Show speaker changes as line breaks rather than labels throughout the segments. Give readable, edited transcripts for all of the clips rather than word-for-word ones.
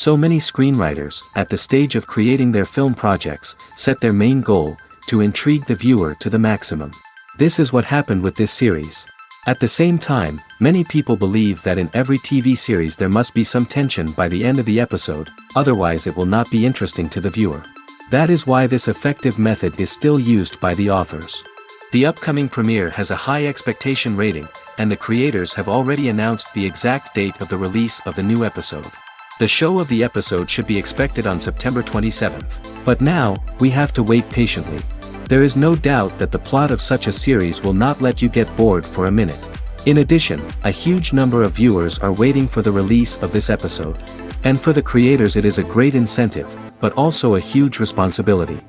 So many screenwriters, at the stage of creating their film projects, set their main goal, to intrigue the viewer to the maximum. This is what happened with this series. At the same time, many people believe that in every TV series there must be some tension by the end of the episode, otherwise it will not be interesting to the viewer. That is why this effective method is still used by the authors. The upcoming premiere has a high expectation rating, and the creators have already announced the exact date of the release of the new episode. The show of the episode should be expected on September 27th. But now, we have to wait patiently. There is no doubt that the plot of such a series will not let you get bored for a minute. In addition, a huge number of viewers are waiting for the release of this episode. And for the creators it is a great incentive, but also a huge responsibility.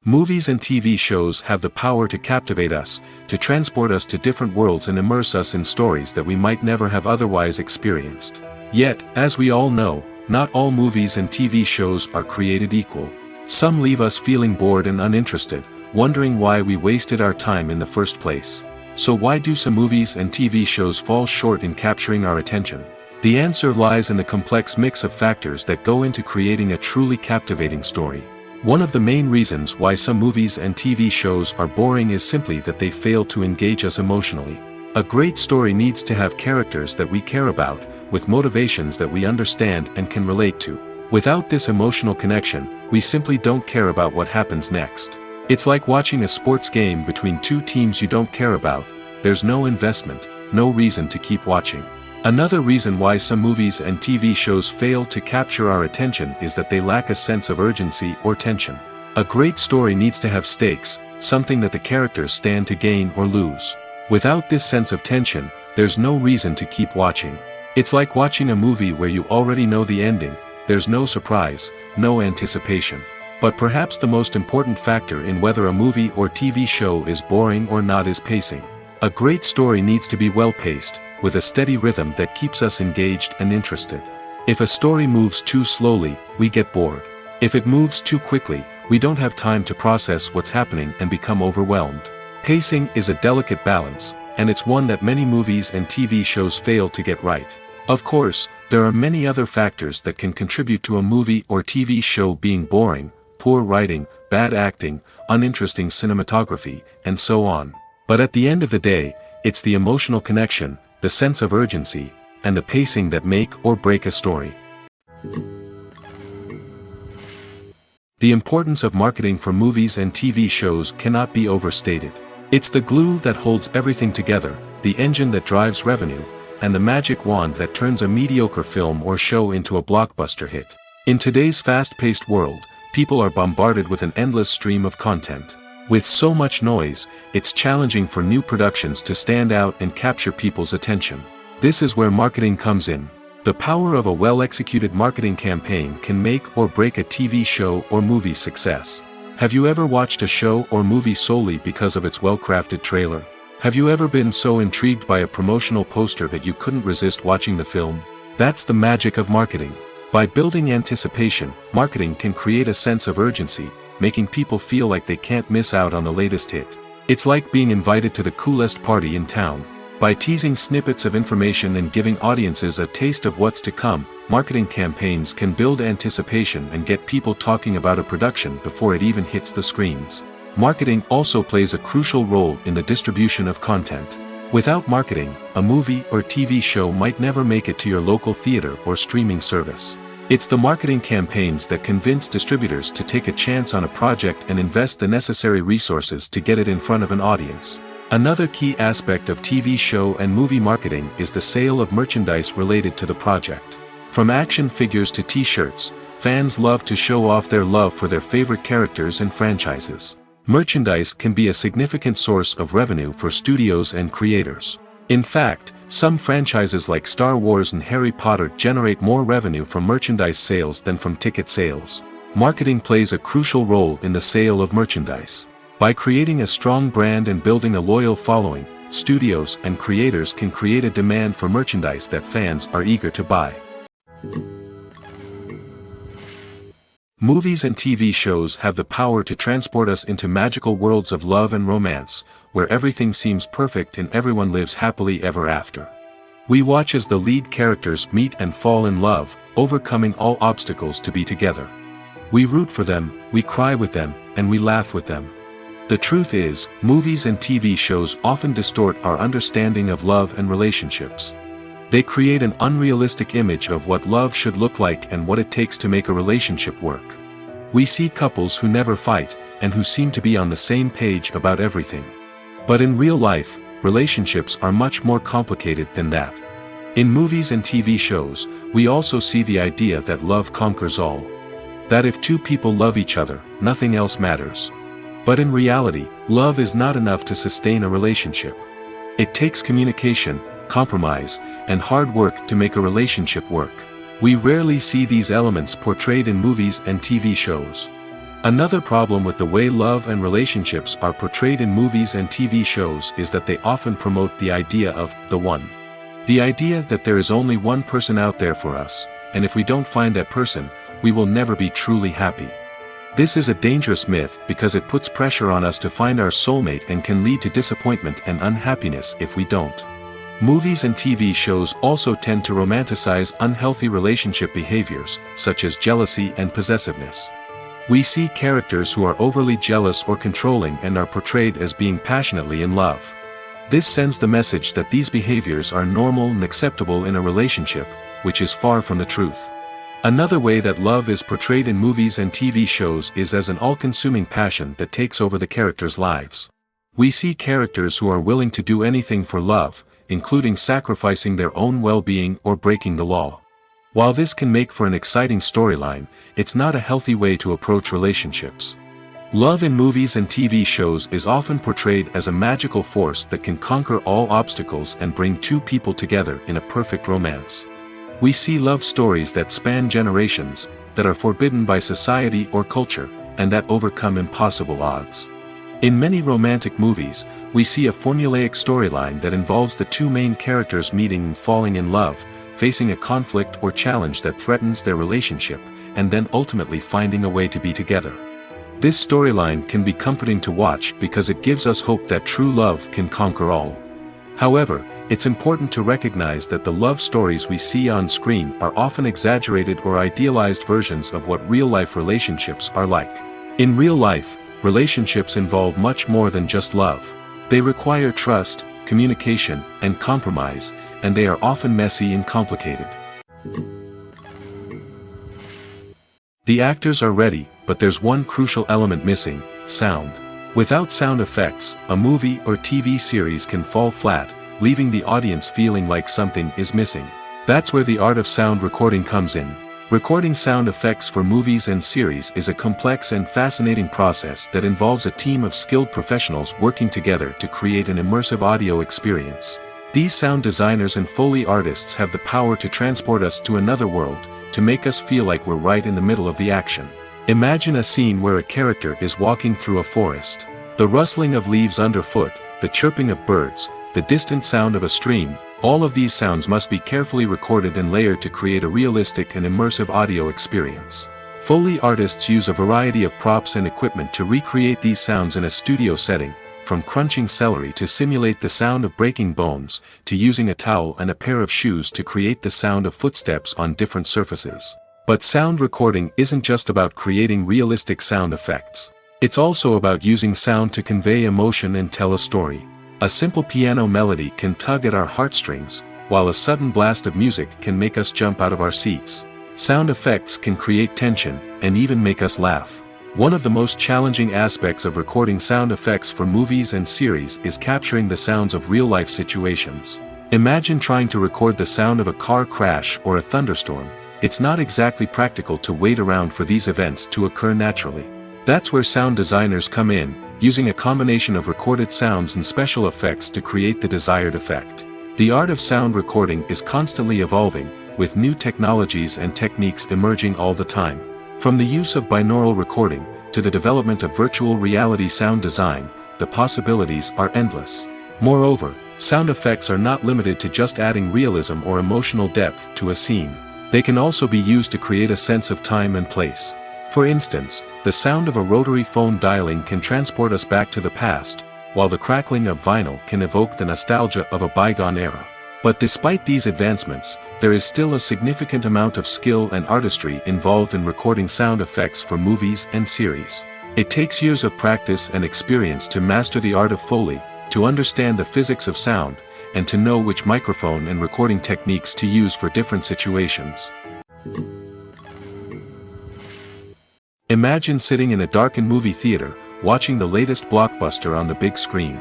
Movies and TV shows have the power to captivate us, to transport us to different worlds and immerse us in stories that we might never have otherwise experienced. Yet, as we all know, not all movies and TV shows are created equal. Some leave us feeling bored and uninterested, wondering why we wasted our time in the first place. So why do some movies and TV shows fall short in capturing our attention? The answer lies in the complex mix of factors that go into creating a truly captivating story. One of the main reasons why some movies and TV shows are boring is simply that they fail to engage us emotionally. A great story needs to have characters that we care about, with motivations that we understand and can relate to. Without this emotional connection, we simply don't care about what happens next. It's like watching a sports game between two teams you don't care about. There's no investment, no reason to keep watching. Another reason why some movies and TV shows fail to capture our attention is that they lack a sense of urgency or tension. A great story needs to have stakes, something that the characters stand to gain or lose. Without this sense of tension, there's no reason to keep watching. It's like watching a movie where you already know the ending, there's no surprise, no anticipation. But perhaps the most important factor in whether a movie or TV show is boring or not is pacing. A great story needs to be well-paced, with a steady rhythm that keeps us engaged and interested. If a story moves too slowly, we get bored. If it moves too quickly, we don't have time to process what's happening and become overwhelmed. Pacing is a delicate balance, and it's one that many movies and TV shows fail to get right. Of course, there are many other factors that can contribute to a movie or TV show being boring: poor writing, bad acting, uninteresting cinematography, and so on. But at the end of the day, it's the emotional connection, the sense of urgency, and the pacing that make or break a story. The importance of marketing for movies and TV shows cannot be overstated. It's the glue that holds everything together, the engine that drives revenue, and the magic wand that turns a mediocre film or show into a blockbuster hit. In today's fast-paced world, people are bombarded with an endless stream of content. With so much noise, it's challenging for new productions to stand out and capture people's attention. This is where marketing comes in. The power of a well-executed marketing campaign can make or break a TV show or movie's success. Have you ever watched a show or movie solely because of its well-crafted trailer? Have you ever been so intrigued by a promotional poster that you couldn't resist watching the film? That's the magic of marketing. By building anticipation, marketing can create a sense of urgency, making people feel like they can't miss out on the latest hit. It's like being invited to the coolest party in town. By teasing snippets of information and giving audiences a taste of what's to come, marketing campaigns can build anticipation and get people talking about a production before it even hits the screens. Marketing also plays a crucial role in the distribution of content. Without marketing, a movie or TV show might never make it to your local theater or streaming service. It's the marketing campaigns that convince distributors to take a chance on a project and invest the necessary resources to get it in front of an audience. Another key aspect of TV show and movie marketing is the sale of merchandise related to the project. From action figures to t-shirts, fans love to show off their love for their favorite characters and franchises. Merchandise can be a significant source of revenue for studios and creators. In fact, some franchises like Star Wars and Harry Potter generate more revenue from merchandise sales than from ticket sales. Marketing plays a crucial role in the sale of merchandise. By creating a strong brand and building a loyal following, studios and creators can create a demand for merchandise that fans are eager to buy. Movies and TV shows have the power to transport us into magical worlds of love and romance, where everything seems perfect and everyone lives happily ever after. We watch as the lead characters meet and fall in love, overcoming all obstacles to be together. We root for them, we cry with them, and we laugh with them. The truth is, movies and TV shows often distort our understanding of love and relationships. They create an unrealistic image of what love should look like and what it takes to make a relationship work. We see couples who never fight, and who seem to be on the same page about everything. But in real life, relationships are much more complicated than that. In movies and TV shows, we also see the idea that love conquers all. That if two people love each other, nothing else matters. But in reality, love is not enough to sustain a relationship. It takes communication, compromise, and hard work to make a relationship work. We rarely see these elements portrayed in movies and TV shows. Another problem with the way love and relationships are portrayed in movies and TV shows is that they often promote the idea of the one. The idea that there is only one person out there for us, and if we don't find that person, we will never be truly happy. This is a dangerous myth because it puts pressure on us to find our soulmate and can lead to disappointment and unhappiness if we don't. Movies and TV shows also tend to romanticize unhealthy relationship behaviors, such as jealousy and possessiveness. We see characters who are overly jealous or controlling and are portrayed as being passionately in love. This sends the message that these behaviors are normal and acceptable in a relationship, which is far from the truth. Another way that love is portrayed in movies and TV shows is as an all-consuming passion that takes over the characters' lives. We see characters who are willing to do anything for love, including sacrificing their own well-being or breaking the law. While this can make for an exciting storyline, it's not a healthy way to approach relationships. Love in movies and TV shows is often portrayed as a magical force that can conquer all obstacles and bring two people together in a perfect romance. We see love stories that span generations, that are forbidden by society or culture, and that overcome impossible odds. In many romantic movies, we see a formulaic storyline that involves the two main characters meeting and falling in love, facing a conflict or challenge that threatens their relationship, and then ultimately finding a way to be together. This storyline can be comforting to watch because it gives us hope that true love can conquer all. However, it's important to recognize that the love stories we see on screen are often exaggerated or idealized versions of what real-life relationships are like. In real life, relationships involve much more than just love. They require trust, communication, and compromise, and they are often messy and complicated. The actors are ready, but there's one crucial element missing: sound. Without sound effects, a movie or TV series can fall flat, leaving the audience feeling like something is missing. That's where the art of sound recording comes in. Recording sound effects for movies and series is a complex and fascinating process that involves a team of skilled professionals working together to create an immersive audio experience. These sound designers and Foley artists have the power to transport us to another world, to make us feel like we're right in the middle of the action. Imagine a scene where a character is walking through a forest. The rustling of leaves underfoot, the chirping of birds, the distant sound of a stream, all of these sounds must be carefully recorded and layered to create a realistic and immersive audio experience. Foley artists use a variety of props and equipment to recreate these sounds in a studio setting, from crunching celery to simulate the sound of breaking bones, to using a towel and a pair of shoes to create the sound of footsteps on different surfaces. But sound recording isn't just about creating realistic sound effects. It's also about using sound to convey emotion and tell a story. A simple piano melody can tug at our heartstrings, while a sudden blast of music can make us jump out of our seats. Sound effects can create tension, and even make us laugh. One of the most challenging aspects of recording sound effects for movies and series is capturing the sounds of real-life situations. Imagine trying to record the sound of a car crash or a thunderstorm. It's not exactly practical to wait around for these events to occur naturally. That's where sound designers come in, using a combination of recorded sounds and special effects to create the desired effect. The art of sound recording is constantly evolving, with new technologies and techniques emerging all the time. From the use of binaural recording, to the development of virtual reality sound design, the possibilities are endless. Moreover, sound effects are not limited to just adding realism or emotional depth to a scene. They can also be used to create a sense of time and place. For instance, the sound of a rotary phone dialing can transport us back to the past, while the crackling of vinyl can evoke the nostalgia of a bygone era. But despite these advancements, there is still a significant amount of skill and artistry involved in recording sound effects for movies and series. It takes years of practice and experience to master the art of Foley, to understand the physics of sound, and to know which microphone and recording techniques to use for different situations. Imagine sitting in a darkened movie theater, watching the latest blockbuster on the big screen.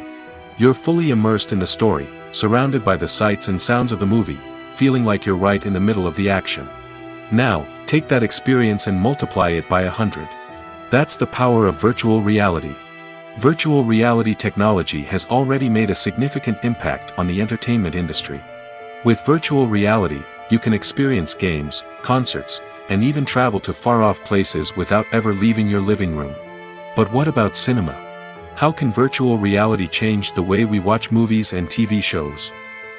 You're fully immersed in the story, surrounded by the sights and sounds of the movie, feeling like you're right in the middle of the action. Now, take that experience and multiply it by 100. That's the power of virtual reality. Virtual reality technology has already made a significant impact on the entertainment industry. With virtual reality, you can experience games, concerts, and even travel to far-off places without ever leaving your living room. But what about cinema? How can virtual reality change the way we watch movies and TV shows?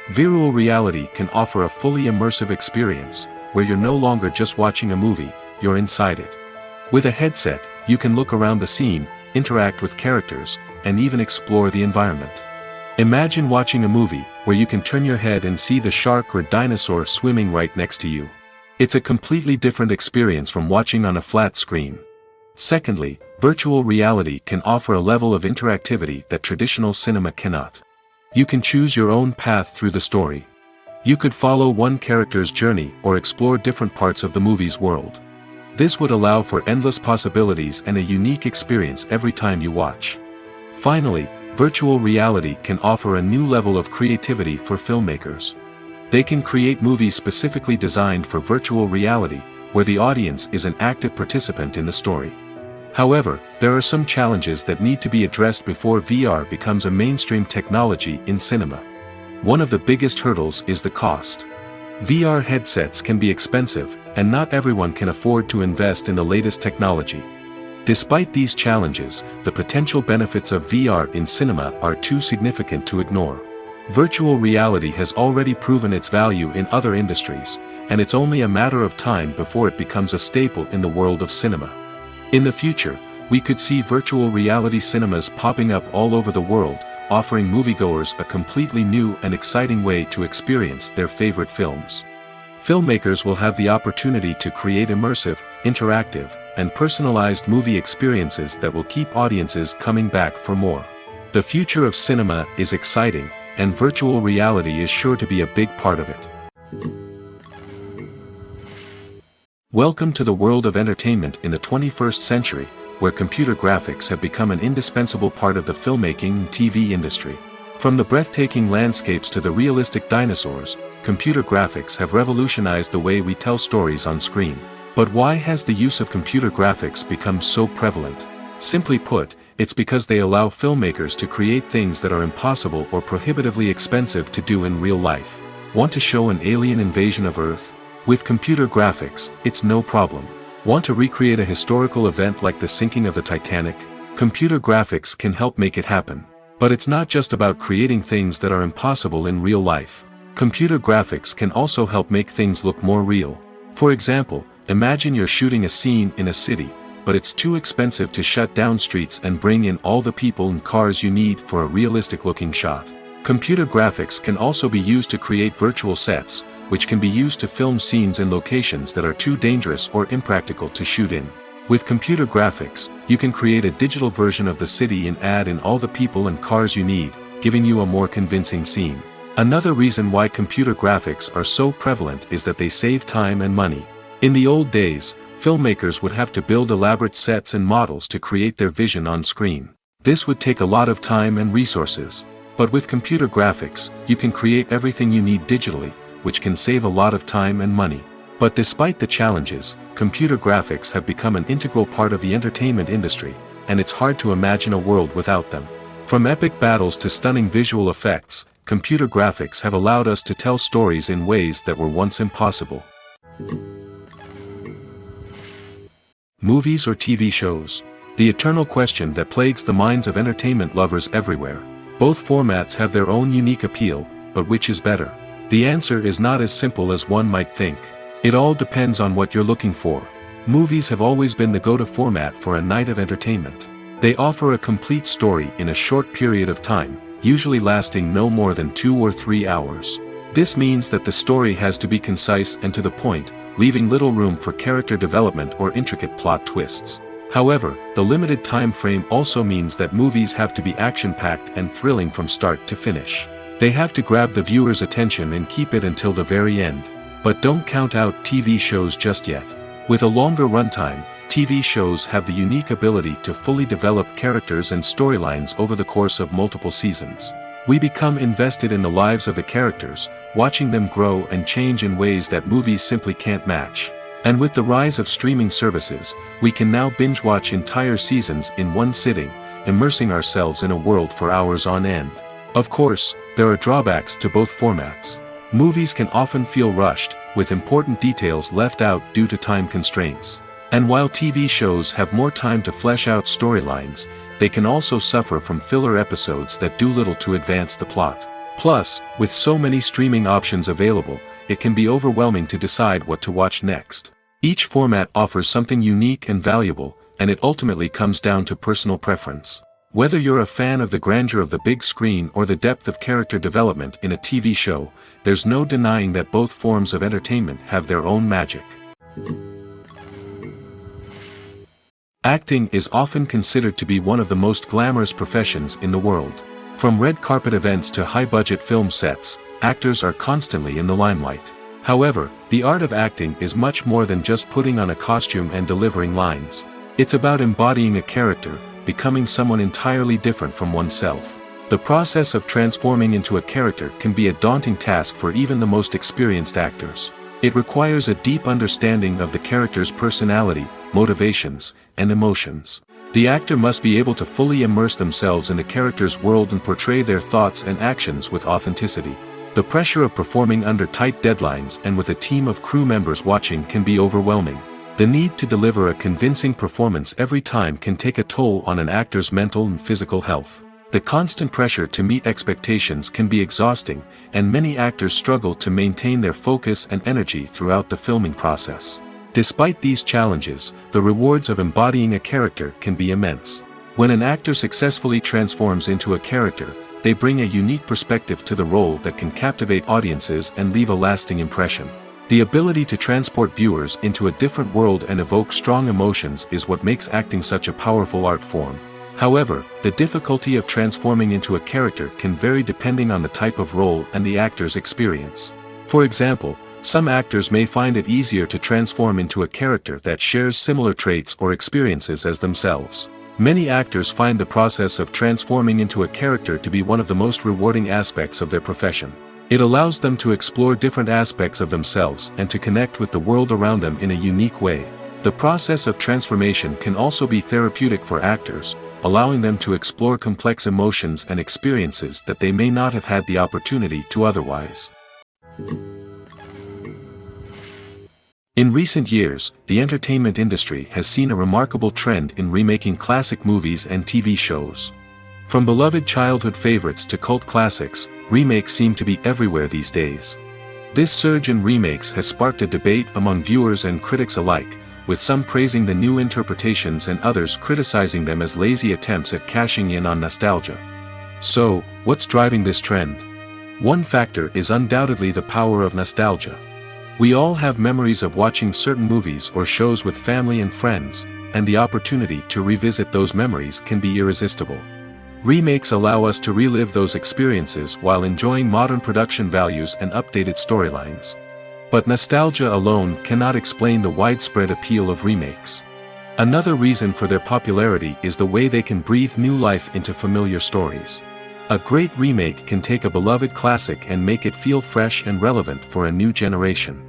Virtual reality can offer a fully immersive experience, where you're no longer just watching a movie, you're inside it. With a headset, you can look around the scene, interact with characters, and even explore the environment. Imagine watching a movie where you can turn your head and see the shark or dinosaur swimming right next to you. It's a completely different experience from watching on a flat screen. Secondly, virtual reality can offer a level of interactivity that traditional cinema cannot. You can choose your own path through the story. You could follow one character's journey or explore different parts of the movie's world. This would allow for endless possibilities and a unique experience every time you watch. Finally, virtual reality can offer a new level of creativity for filmmakers. They can create movies specifically designed for virtual reality, where the audience is an active participant in the story. However, there are some challenges that need to be addressed before VR becomes a mainstream technology in cinema. One of the biggest hurdles is the cost. VR headsets can be expensive, and not everyone can afford to invest in the latest technology. Despite these challenges, the potential benefits of VR in cinema are too significant to ignore. Virtual reality has already proven its value in other industries, and it's only a matter of time before it becomes a staple in the world of cinema. In the future, we could see virtual reality cinemas popping up all over the world, offering moviegoers a completely new and exciting way to experience their favorite films. Filmmakers will have the opportunity to create immersive, interactive, and personalized movie experiences that will keep audiences coming back for more. The future of cinema is exciting, and virtual reality is sure to be a big part of it. Welcome to the world of entertainment in the 21st century, where computer graphics have become an indispensable part of the filmmaking and TV industry. From the breathtaking landscapes to the realistic dinosaurs, computer graphics have revolutionized the way we tell stories on screen. But why has the use of computer graphics become so prevalent? Simply put, it's because they allow filmmakers to create things that are impossible or prohibitively expensive to do in real life. Want to show an alien invasion of Earth? With computer graphics, it's no problem. Want to recreate a historical event like the sinking of the Titanic? Computer graphics can help make it happen. But it's not just about creating things that are impossible in real life. Computer graphics can also help make things look more real. For example, imagine you're shooting a scene in a city, but it's too expensive to shut down streets and bring in all the people and cars you need for a realistic-looking shot. Computer graphics can also be used to create virtual sets, which can be used to film scenes in locations that are too dangerous or impractical to shoot in. With computer graphics, you can create a digital version of the city and add in all the people and cars you need, giving you a more convincing scene. Another reason why computer graphics are so prevalent is that they save time and money. In the old days, filmmakers would have to build elaborate sets and models to create their vision on screen. This would take a lot of time and resources. But with computer graphics, you can create everything you need digitally, which can save a lot of time and money. But despite the challenges, computer graphics have become an integral part of the entertainment industry, and it's hard to imagine a world without them. From epic battles to stunning visual effects, computer graphics have allowed us to tell stories in ways that were once impossible. Movies or TV shows? The eternal question that plagues the minds of entertainment lovers everywhere. Both formats have their own unique appeal, but which is better? The answer is not as simple as one might think. It all depends on what you're looking for. Movies have always been the go-to format for a night of entertainment. They offer a complete story in a short period of time, usually lasting no more than 2 or 3 hours. This means that the story has to be concise and to the point, leaving little room for character development or intricate plot twists. However, the limited time frame also means that movies have to be action-packed and thrilling from start to finish. They have to grab the viewer's attention and keep it until the very end. But don't count out TV shows just yet. With a longer runtime, TV shows have the unique ability to fully develop characters and storylines over the course of multiple seasons. We become invested in the lives of the characters, watching them grow and change in ways that movies simply can't match. And with the rise of streaming services, we can now binge-watch entire seasons in one sitting, immersing ourselves in a world for hours on end. Of course, there are drawbacks to both formats. Movies can often feel rushed, with important details left out due to time constraints. And while TV shows have more time to flesh out storylines, they can also suffer from filler episodes that do little to advance the plot. Plus, with so many streaming options available, it can be overwhelming to decide what to watch next. Each format offers something unique and valuable, and it ultimately comes down to personal preference. Whether you're a fan of the grandeur of the big screen or the depth of character development in a TV show, there's no denying that both forms of entertainment have their own magic. Acting is often considered to be one of the most glamorous professions in the world. From red carpet events to high-budget film sets, actors are constantly in the limelight. However, the art of acting is much more than just putting on a costume and delivering lines. It's about embodying a character, becoming someone entirely different from oneself. The process of transforming into a character can be a daunting task for even the most experienced actors. It requires a deep understanding of the character's personality, motivations, and emotions. The actor must be able to fully immerse themselves in the character's world and portray their thoughts and actions with authenticity. The pressure of performing under tight deadlines and with a team of crew members watching can be overwhelming. The need to deliver a convincing performance every time can take a toll on an actor's mental and physical health. The constant pressure to meet expectations can be exhausting, and many actors struggle to maintain their focus and energy throughout the filming process. Despite these challenges, the rewards of embodying a character can be immense. When an actor successfully transforms into a character, they bring a unique perspective to the role that can captivate audiences and leave a lasting impression. The ability to transport viewers into a different world and evoke strong emotions is what makes acting such a powerful art form. However, the difficulty of transforming into a character can vary depending on the type of role and the actor's experience. For example, some actors may find it easier to transform into a character that shares similar traits or experiences as themselves. Many actors find the process of transforming into a character to be one of the most rewarding aspects of their profession. It allows them to explore different aspects of themselves and to connect with the world around them in a unique way. The process of transformation can also be therapeutic for actors, allowing them to explore complex emotions and experiences that they may not have had the opportunity to otherwise. In recent years, the entertainment industry has seen a remarkable trend in remaking classic movies and TV shows. From beloved childhood favorites to cult classics, remakes seem to be everywhere these days. This surge in remakes has sparked a debate among viewers and critics alike, with some praising the new interpretations and others criticizing them as lazy attempts at cashing in on nostalgia. So, what's driving this trend? One factor is undoubtedly the power of nostalgia. We all have memories of watching certain movies or shows with family and friends, and the opportunity to revisit those memories can be irresistible. Remakes allow us to relive those experiences while enjoying modern production values and updated storylines. But nostalgia alone cannot explain the widespread appeal of remakes. Another reason for their popularity is the way they can breathe new life into familiar stories. A great remake can take a beloved classic and make it feel fresh and relevant for a new generation.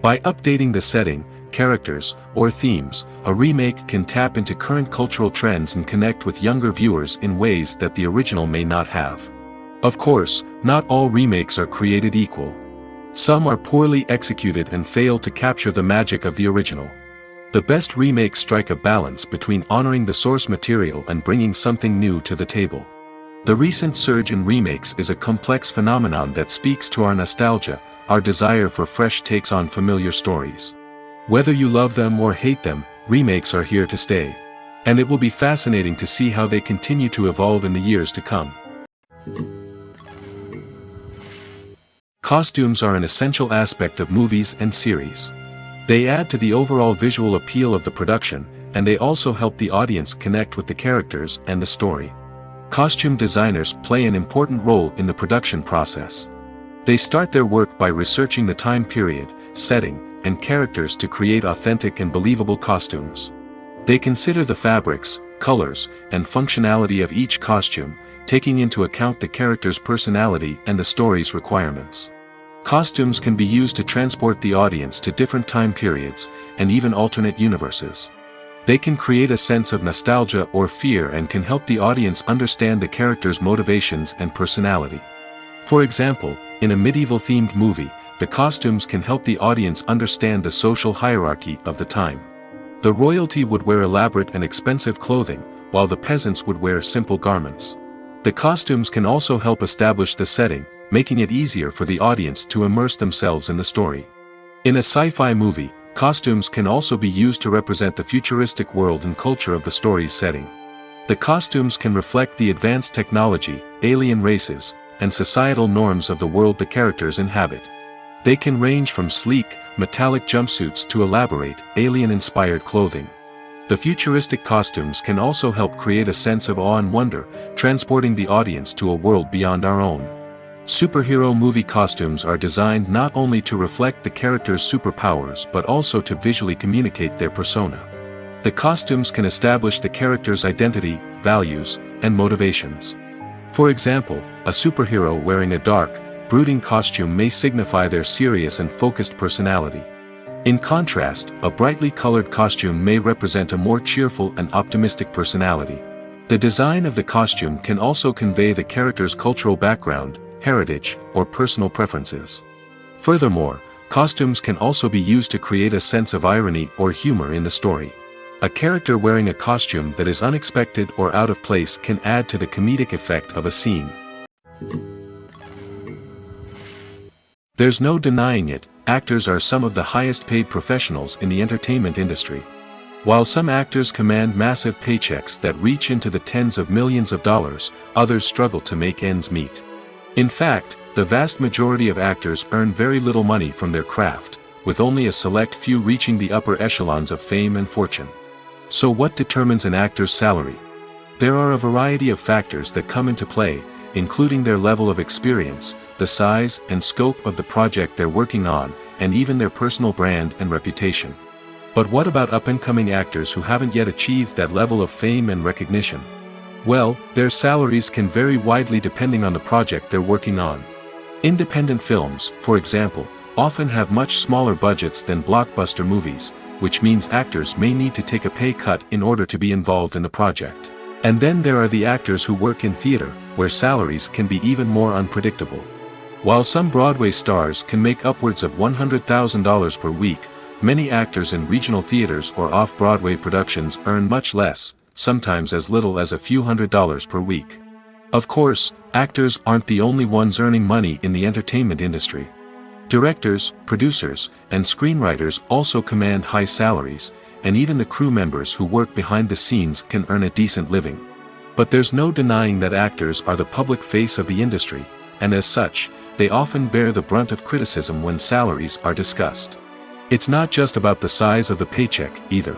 By updating the setting, characters, or themes, a remake can tap into current cultural trends and connect with younger viewers in ways that the original may not have. Of course, not all remakes are created equal. Some are poorly executed and fail to capture the magic of the original. The best remakes strike a balance between honoring the source material and bringing something new to the table. The recent surge in remakes is a complex phenomenon that speaks to our nostalgia, our desire for fresh takes on familiar stories. Whether you love them or hate them, remakes are here to stay. And it will be fascinating to see how they continue to evolve in the years to come. Costumes are an essential aspect of movies and series. They add to the overall visual appeal of the production, and they also help the audience connect with the characters and the story. Costume designers play an important role in the production process. They start their work by researching the time period, setting, and characters to create authentic and believable costumes. They consider the fabrics, colors, and functionality of each costume, taking into account the character's personality and the story's requirements. Costumes can be used to transport the audience to different time periods, and even alternate universes. They can create a sense of nostalgia or fear and can help the audience understand the character's motivations and personality. For example, in a medieval-themed movie, the costumes can help the audience understand the social hierarchy of the time. The royalty would wear elaborate and expensive clothing, while the peasants would wear simple garments. The costumes can also help establish the setting, making it easier for the audience to immerse themselves in the story. In a sci-fi movie, costumes can also be used to represent the futuristic world and culture of the story's setting. The costumes can reflect the advanced technology, alien races, and societal norms of the world the characters inhabit. They can range from sleek, metallic jumpsuits to elaborate, alien-inspired clothing. The futuristic costumes can also help create a sense of awe and wonder, transporting the audience to a world beyond our own. Superhero movie costumes are designed not only to reflect the character's superpowers but also to visually communicate their persona. The costumes can establish the character's identity, values, and motivations. For example, a superhero wearing a dark, brooding costume may signify their serious and focused personality. In contrast, a brightly colored costume may represent a more cheerful and optimistic personality. The design of the costume can also convey the character's cultural background, heritage, or personal preferences. Furthermore, costumes can also be used to create a sense of irony or humor in the story. A character wearing a costume that is unexpected or out of place can add to the comedic effect of a scene. There's no denying it, actors are some of the highest paid professionals in the entertainment industry. While some actors command massive paychecks that reach into the tens of millions of dollars, others struggle to make ends meet. In fact, the vast majority of actors earn very little money from their craft, with only a select few reaching the upper echelons of fame and fortune. So what determines an actor's salary? There are a variety of factors that come into play, including their level of experience, the size and scope of the project they're working on, and even their personal brand and reputation. But what about up-and-coming actors who haven't yet achieved that level of fame and recognition? Well, their salaries can vary widely depending on the project they're working on. Independent films, for example, often have much smaller budgets than blockbuster movies, which means actors may need to take a pay cut in order to be involved in the project. And then there are the actors who work in theater, where salaries can be even more unpredictable. While some Broadway stars can make upwards of $100,000 per week, many actors in regional theaters or off-Broadway productions earn much less, sometimes as little as a few $100s per week. Of course, actors aren't the only ones earning money in the entertainment industry. Directors, producers, and screenwriters also command high salaries, and even the crew members who work behind the scenes can earn a decent living. But there's no denying that actors are the public face of the industry, and as such, they often bear the brunt of criticism when salaries are discussed. It's not just about the size of the paycheck, either.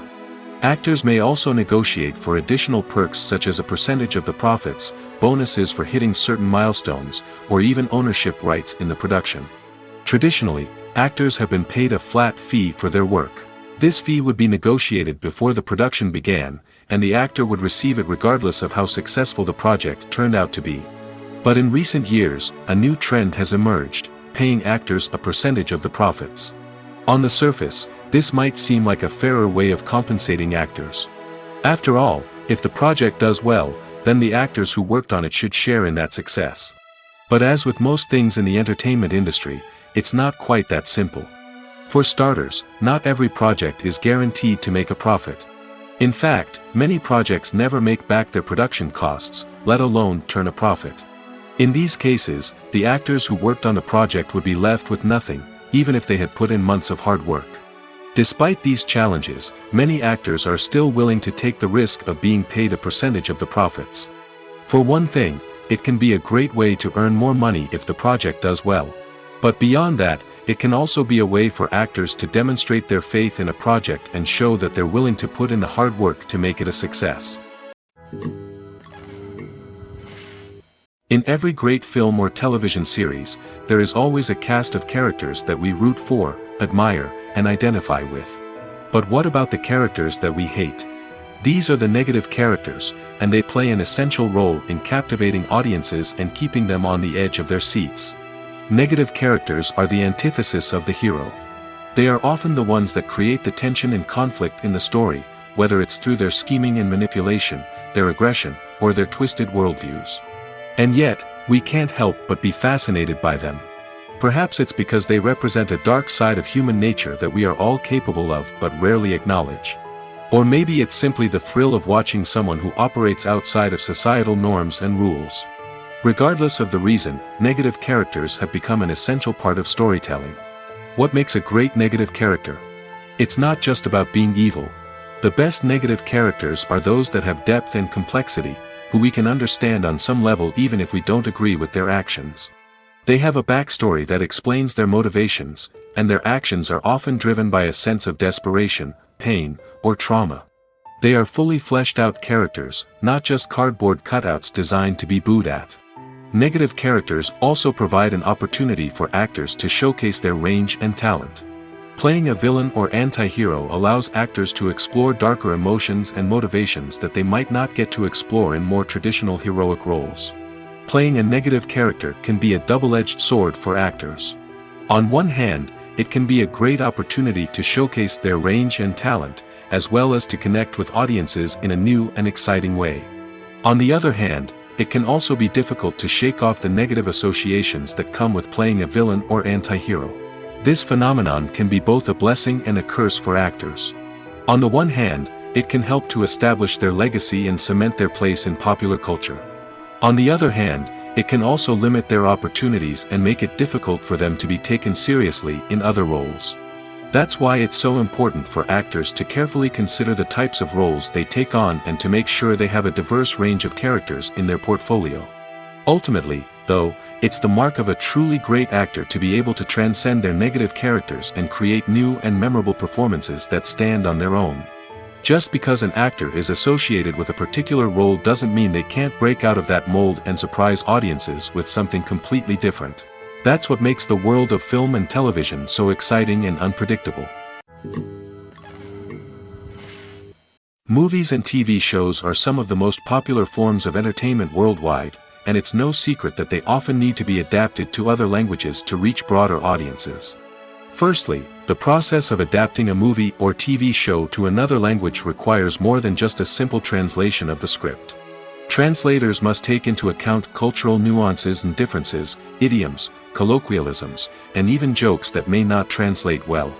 Actors may also negotiate for additional perks such as a percentage of the profits, bonuses for hitting certain milestones, or even ownership rights in the production. Traditionally, actors have been paid a flat fee for their work. This fee would be negotiated before the production began, and the actor would receive it regardless of how successful the project turned out to be. But in recent years, a new trend has emerged, paying actors a percentage of the profits. On the surface, this might seem like a fairer way of compensating actors. After all, if the project does well, then the actors who worked on it should share in that success. But as with most things in the entertainment industry, it's not quite that simple. For starters, not every project is guaranteed to make a profit. In fact, many projects never make back their production costs, let alone turn a profit. In these cases, the actors who worked on the project would be left with nothing, even if they had put in months of hard work. Despite these challenges, many actors are still willing to take the risk of being paid a percentage of the profits. For one thing, it can be a great way to earn more money if the project does well. But beyond that, it can also be a way for actors to demonstrate their faith in a project and show that they're willing to put in the hard work to make it a success. In every great film or television series, there is always a cast of characters that we root for, admire, and identify with. But what about the characters that we hate? These are the negative characters, and they play an essential role in captivating audiences and keeping them on the edge of their seats. Negative characters are the antithesis of the hero. They are often the ones that create the tension and conflict in the story, whether it's through their scheming and manipulation, their aggression, or their twisted worldviews. And yet, we can't help but be fascinated by them. Perhaps it's because they represent a dark side of human nature that we are all capable of but rarely acknowledge. Or maybe it's simply the thrill of watching someone who operates outside of societal norms and rules. Regardless of the reason, negative characters have become an essential part of storytelling. What makes a great negative character? It's not just about being evil. The best negative characters are those that have depth and complexity, who we can understand on some level even if we don't agree with their actions. They have a backstory that explains their motivations, and their actions are often driven by a sense of desperation, pain, or trauma. They are fully fleshed out characters, not just cardboard cutouts designed to be booed at. Negative characters also provide an opportunity for actors to showcase their range and talent. Playing a villain or anti-hero allows actors to explore darker emotions and motivations that they might not get to explore in more traditional heroic roles. Playing a negative character can be a double-edged sword for actors. On one hand, it can be a great opportunity to showcase their range and talent, as well as to connect with audiences in a new and exciting way. On the other hand, it can also be difficult to shake off the negative associations that come with playing a villain or anti-hero. This phenomenon can be both a blessing and a curse for actors. On the one hand, it can help to establish their legacy and cement their place in popular culture. On the other hand, it can also limit their opportunities and make it difficult for them to be taken seriously in other roles. That's why it's so important for actors to carefully consider the types of roles they take on and to make sure they have a diverse range of characters in their portfolio. Ultimately, though, it's the mark of a truly great actor to be able to transcend their negative characters and create new and memorable performances that stand on their own. Just because an actor is associated with a particular role doesn't mean they can't break out of that mold and surprise audiences with something completely different. That's what makes the world of film and television so exciting and unpredictable. Movies and TV shows are some of the most popular forms of entertainment worldwide, and it's no secret that they often need to be adapted to other languages to reach broader audiences. Firstly, the process of adapting a movie or TV show to another language requires more than just a simple translation of the script. Translators must take into account cultural nuances and differences, idioms, colloquialisms, and even jokes that may not translate well.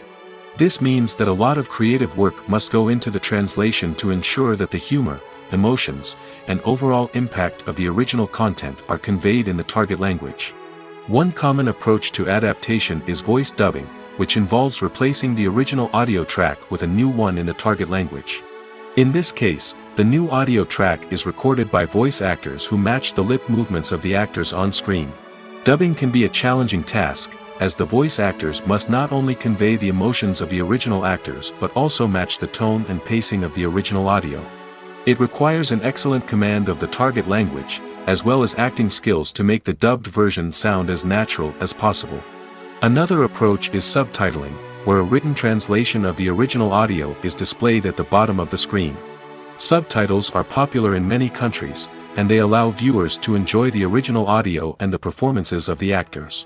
This means that a lot of creative work must go into the translation to ensure that the humor, emotions, and overall impact of the original content are conveyed in the target language. One common approach to adaptation is voice dubbing, which involves replacing the original audio track with a new one in the target language. In this case, the new audio track is recorded by voice actors who match the lip movements of the actors on screen. Dubbing can be a challenging task, as the voice actors must not only convey the emotions of the original actors but also match the tone and pacing of the original audio. It requires an excellent command of the target language, as well as acting skills to make the dubbed version sound as natural as possible. Another approach is subtitling, where a written translation of the original audio is displayed at the bottom of the screen. Subtitles are popular in many countries, and they allow viewers to enjoy the original audio and the performances of the actors.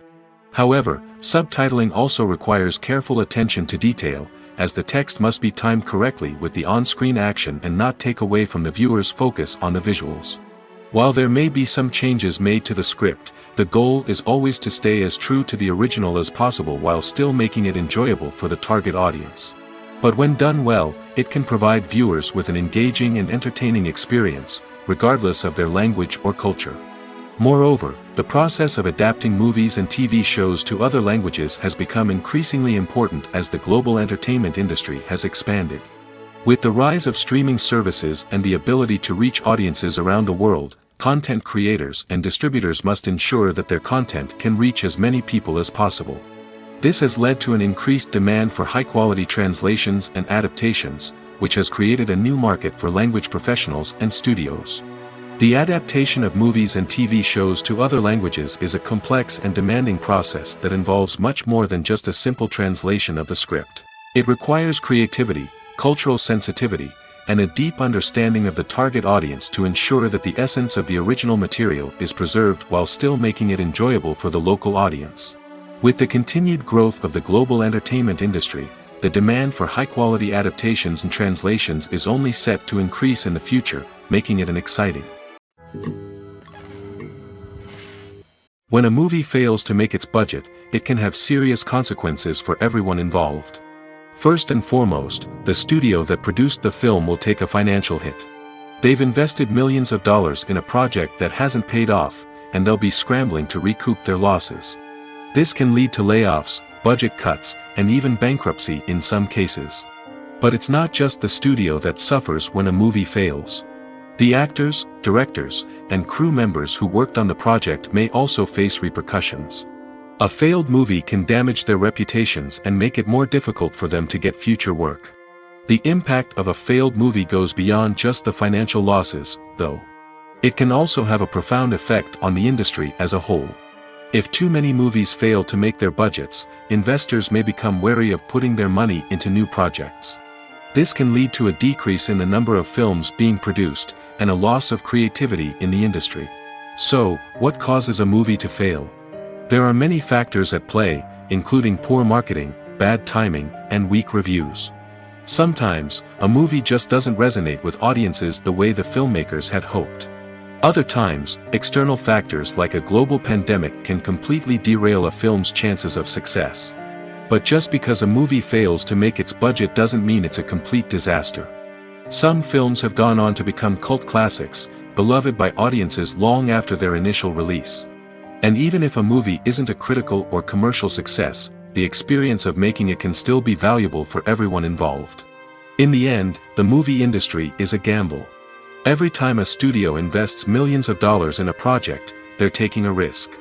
However, subtitling also requires careful attention to detail, as the text must be timed correctly with the on-screen action and not take away from the viewer's focus on the visuals. While there may be some changes made to the script, the goal is always to stay as true to the original as possible while still making it enjoyable for the target audience. But when done well, it can provide viewers with an engaging and entertaining experience, regardless of their language or culture. Moreover, the process of adapting movies and TV shows to other languages has become increasingly important as the global entertainment industry has expanded. With the rise of streaming services and the ability to reach audiences around the world, content creators and distributors must ensure that their content can reach as many people as possible. This has led to an increased demand for high-quality translations and adaptations, which has created a new market for language professionals and studios. The adaptation of movies and TV shows to other languages is a complex and demanding process that involves much more than just a simple translation of the script. It requires creativity, cultural sensitivity, and a deep understanding of the target audience to ensure that the essence of the original material is preserved while still making it enjoyable for the local audience. With the continued growth of the global entertainment industry, the demand for high-quality adaptations and translations is only set to increase in the future, making it an exciting. When a movie fails to make its budget, it can have serious consequences for everyone involved. First and foremost, the studio that produced the film will take a financial hit. They've invested millions of dollars in a project that hasn't paid off, and they'll be scrambling to recoup their losses. This can lead to layoffs, budget cuts, and even bankruptcy in some cases. But it's not just the studio that suffers when a movie fails. The actors, directors, and crew members who worked on the project may also face repercussions. A failed movie can damage their reputations and make it more difficult for them to get future work. The impact of a failed movie goes beyond just the financial losses, though. It can also have a profound effect on the industry as a whole. If too many movies fail to make their budgets, investors may become wary of putting their money into new projects. This can lead to a decrease in the number of films being produced, and a loss of creativity in the industry. So, what causes a movie to fail? There are many factors at play, including poor marketing, bad timing, and weak reviews. Sometimes, a movie just doesn't resonate with audiences the way the filmmakers had hoped. Other times, external factors like a global pandemic can completely derail a film's chances of success. But just because a movie fails to make its budget doesn't mean it's a complete disaster. Some films have gone on to become cult classics, beloved by audiences long after their initial release. And even if a movie isn't a critical or commercial success, the experience of making it can still be valuable for everyone involved. In the end, the movie industry is a gamble. Every time a studio invests millions of dollars in a project, they're taking a risk.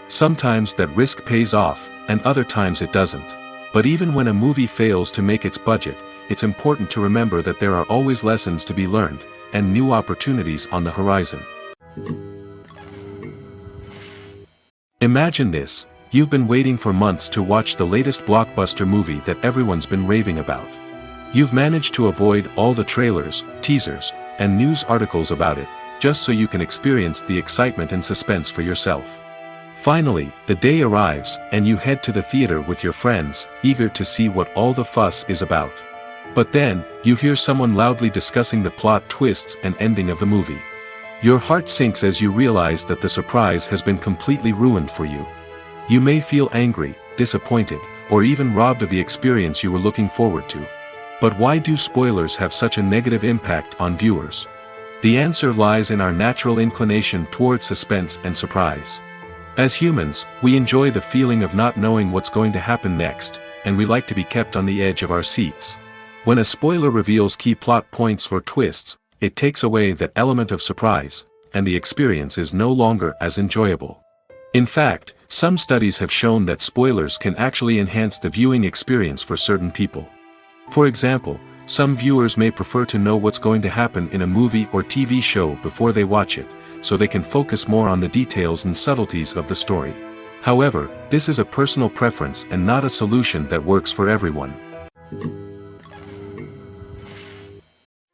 Sometimes that risk pays off, and other times it doesn't. But even when a movie fails to make its budget, it's important to remember that there are always lessons to be learned, and new opportunities on the horizon. Imagine this: you've been waiting for months to watch the latest blockbuster movie that everyone's been raving about. You've managed to avoid all the trailers, teasers, and news articles about it, just so you can experience the excitement and suspense for yourself. Finally, the day arrives, and you head to the theater with your friends, eager to see what all the fuss is about. But then, you hear someone loudly discussing the plot twists and ending of the movie. Your heart sinks as you realize that the surprise has been completely ruined for you. You may feel angry, disappointed, or even robbed of the experience you were looking forward to. But why do spoilers have such a negative impact on viewers? The answer lies in our natural inclination toward suspense and surprise. As humans, we enjoy the feeling of not knowing what's going to happen next, and we like to be kept on the edge of our seats. When a spoiler reveals key plot points or twists, it takes away that element of surprise, and the experience is no longer as enjoyable. In fact, some studies have shown that spoilers can actually enhance the viewing experience for certain people. For example, some viewers may prefer to know what's going to happen in a movie or TV show before they watch it, so they can focus more on the details and subtleties of the story. However, this is a personal preference and not a solution that works for everyone.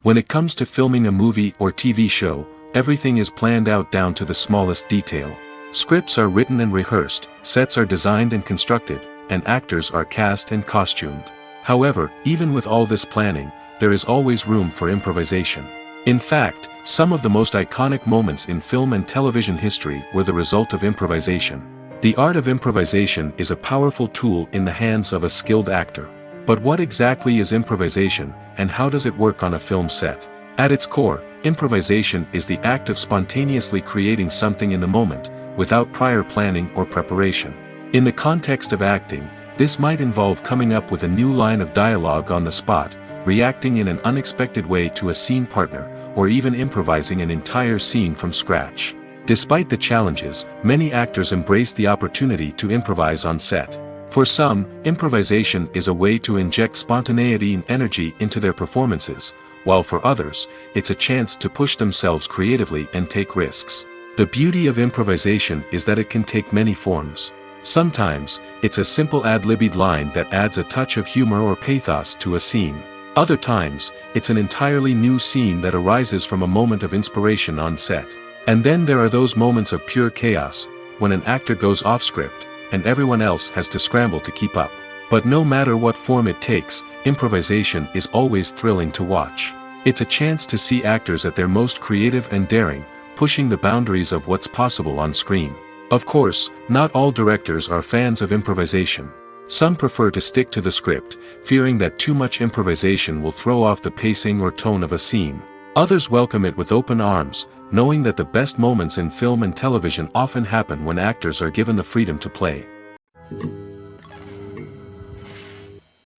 When it comes to filming a movie or TV show, everything is planned out down to the smallest detail. Scripts are written and rehearsed, sets are designed and constructed, and actors are cast and costumed. However, even with all this planning, there is always room for improvisation. In fact, some of the most iconic moments in film and television history were the result of improvisation. The art of improvisation is a powerful tool in the hands of a skilled actor. But what exactly is improvisation, and how does it work on a film set? At its core, improvisation is the act of spontaneously creating something in the moment, without prior planning or preparation. In the context of acting, this might involve coming up with a new line of dialogue on the spot, reacting in an unexpected way to a scene partner, or even improvising an entire scene from scratch. Despite the challenges, many actors embrace the opportunity to improvise on set. For some, improvisation is a way to inject spontaneity and energy into their performances, while for others, it's a chance to push themselves creatively and take risks. The beauty of improvisation is that it can take many forms. Sometimes, it's a simple ad-libbed line that adds a touch of humor or pathos to a scene. Other times, it's an entirely new scene that arises from a moment of inspiration on set. And then there are those moments of pure chaos, when an actor goes off script, and everyone else has to scramble to keep up. But no matter what form it takes, improvisation is always thrilling to watch. It's a chance to see actors at their most creative and daring, pushing the boundaries of what's possible on screen. Of course, not all directors are fans of improvisation. Some prefer to stick to the script, fearing that too much improvisation will throw off the pacing or tone of a scene. Others welcome it with open arms, knowing that the best moments in film and television often happen when actors are given the freedom to play.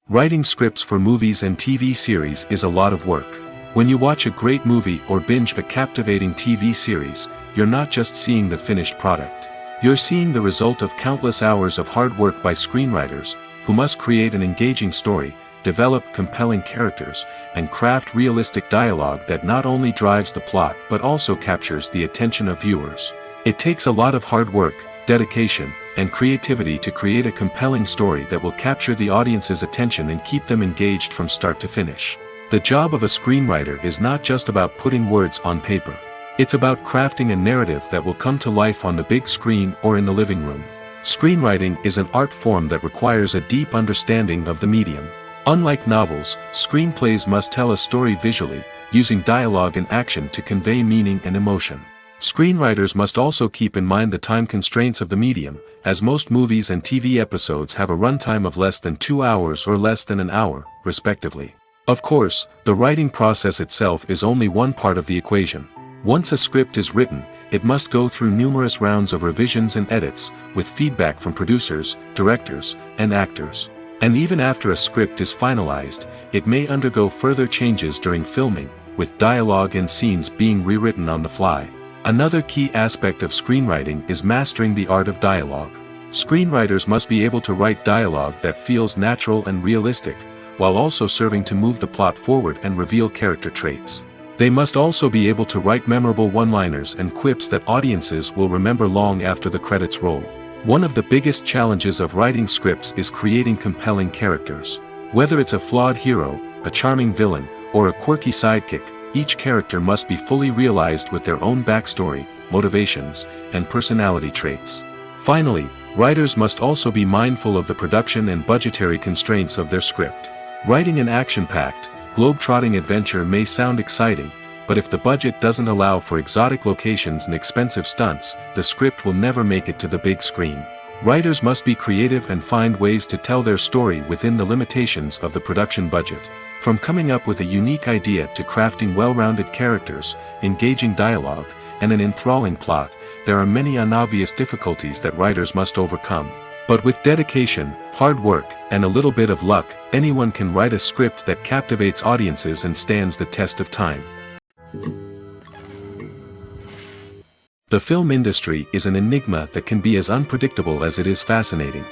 Writing scripts for movies and TV series is a lot of work. When you watch a great movie or binge a captivating TV series, you're not just seeing the finished product. You're seeing the result of countless hours of hard work by screenwriters, who must create an engaging story, develop compelling characters, and craft realistic dialogue that not only drives the plot but also captures the attention of viewers. It takes a lot of hard work, dedication, and creativity to create a compelling story that will capture the audience's attention and keep them engaged from start to finish. The job of a screenwriter is not just about putting words on paper. It's about crafting a narrative that will come to life on the big screen or in the living room. Screenwriting is an art form that requires a deep understanding of the medium. Unlike novels, screenplays must tell a story visually, using dialogue and action to convey meaning and emotion. Screenwriters must also keep in mind the time constraints of the medium, as most movies and TV episodes have a runtime of less than 2 hours or less than an hour, respectively. Of course, the writing process itself is only one part of the equation. Once a script is written, it must go through numerous rounds of revisions and edits, with feedback from producers, directors, and actors. And even after a script is finalized, it may undergo further changes during filming, with dialogue and scenes being rewritten on the fly. Another key aspect of screenwriting is mastering the art of dialogue. Screenwriters must be able to write dialogue that feels natural and realistic, while also serving to move the plot forward and reveal character traits. They must also be able to write memorable one-liners and quips that audiences will remember long after the credits roll. One of the biggest challenges of writing scripts is creating compelling characters. Whether it's a flawed hero, a charming villain, or a quirky sidekick, each character must be fully realized with their own backstory, motivations, and personality traits. Finally, writers must also be mindful of the production and budgetary constraints of their script. Writing an action-packed, globe-trotting adventure may sound exciting, but if the budget doesn't allow for exotic locations and expensive stunts, the script will never make it to the big screen. Writers must be creative and find ways to tell their story within the limitations of the production budget. From coming up with a unique idea to crafting well-rounded characters, engaging dialogue, and an enthralling plot, there are many unobvious difficulties that writers must overcome. But with dedication, hard work, and a little bit of luck, anyone can write a script that captivates audiences and stands the test of time. The film industry is an enigma that can be as unpredictable as it is fascinating.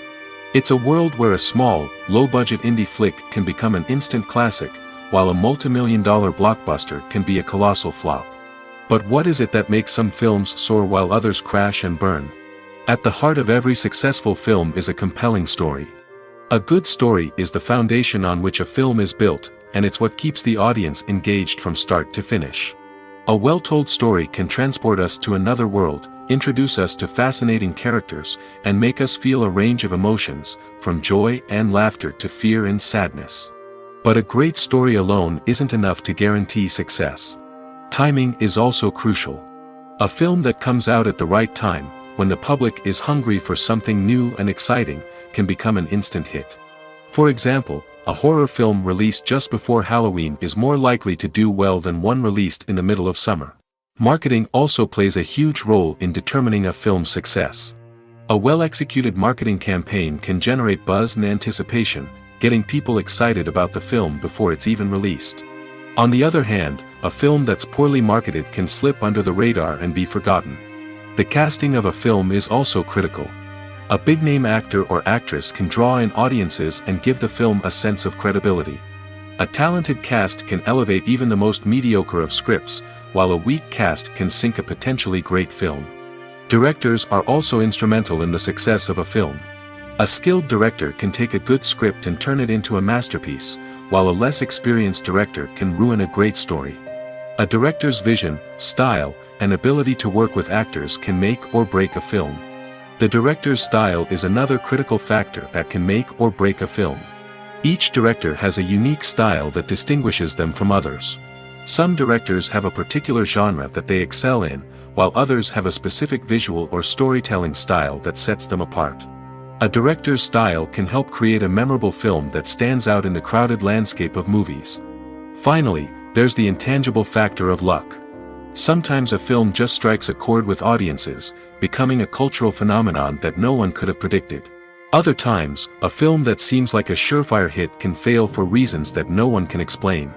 It's a world where a small, low-budget indie flick can become an instant classic, while a multi-million-dollar blockbuster can be a colossal flop. But what is it that makes some films soar while others crash and burn? At the heart of every successful film is a compelling story. A good story is the foundation on which a film is built, and it's what keeps the audience engaged from start to finish. A well-told story can transport us to another world, introduce us to fascinating characters, and make us feel a range of emotions, from joy and laughter to fear and sadness. But a great story alone isn't enough to guarantee success. Timing is also crucial. A film that comes out at the right time, when the public is hungry for something new and exciting, can become an instant hit. For example, a horror film released just before Halloween is more likely to do well than one released in the middle of summer. Marketing also plays a huge role in determining a film's success. A well-executed marketing campaign can generate buzz and anticipation, getting people excited about the film before it's even released. On the other hand, a film that's poorly marketed can slip under the radar and be forgotten. The casting of a film is also critical. A big-name actor or actress can draw in audiences and give the film a sense of credibility. A talented cast can elevate even the most mediocre of scripts, while a weak cast can sink a potentially great film. Directors are also instrumental in the success of a film. A skilled director can take a good script and turn it into a masterpiece, while a less experienced director can ruin a great story. A director's vision, style, and ability to work with actors can make or break a film. The director's style is another critical factor that can make or break a film. Each director has a unique style that distinguishes them from others. Some directors have a particular genre that they excel in, while others have a specific visual or storytelling style that sets them apart. A director's style can help create a memorable film that stands out in the crowded landscape of movies. Finally, there's the intangible factor of luck. Sometimes a film just strikes a chord with audiences, becoming a cultural phenomenon that no one could have predicted. Other times, a film that seems like a surefire hit can fail for reasons that no one can explain.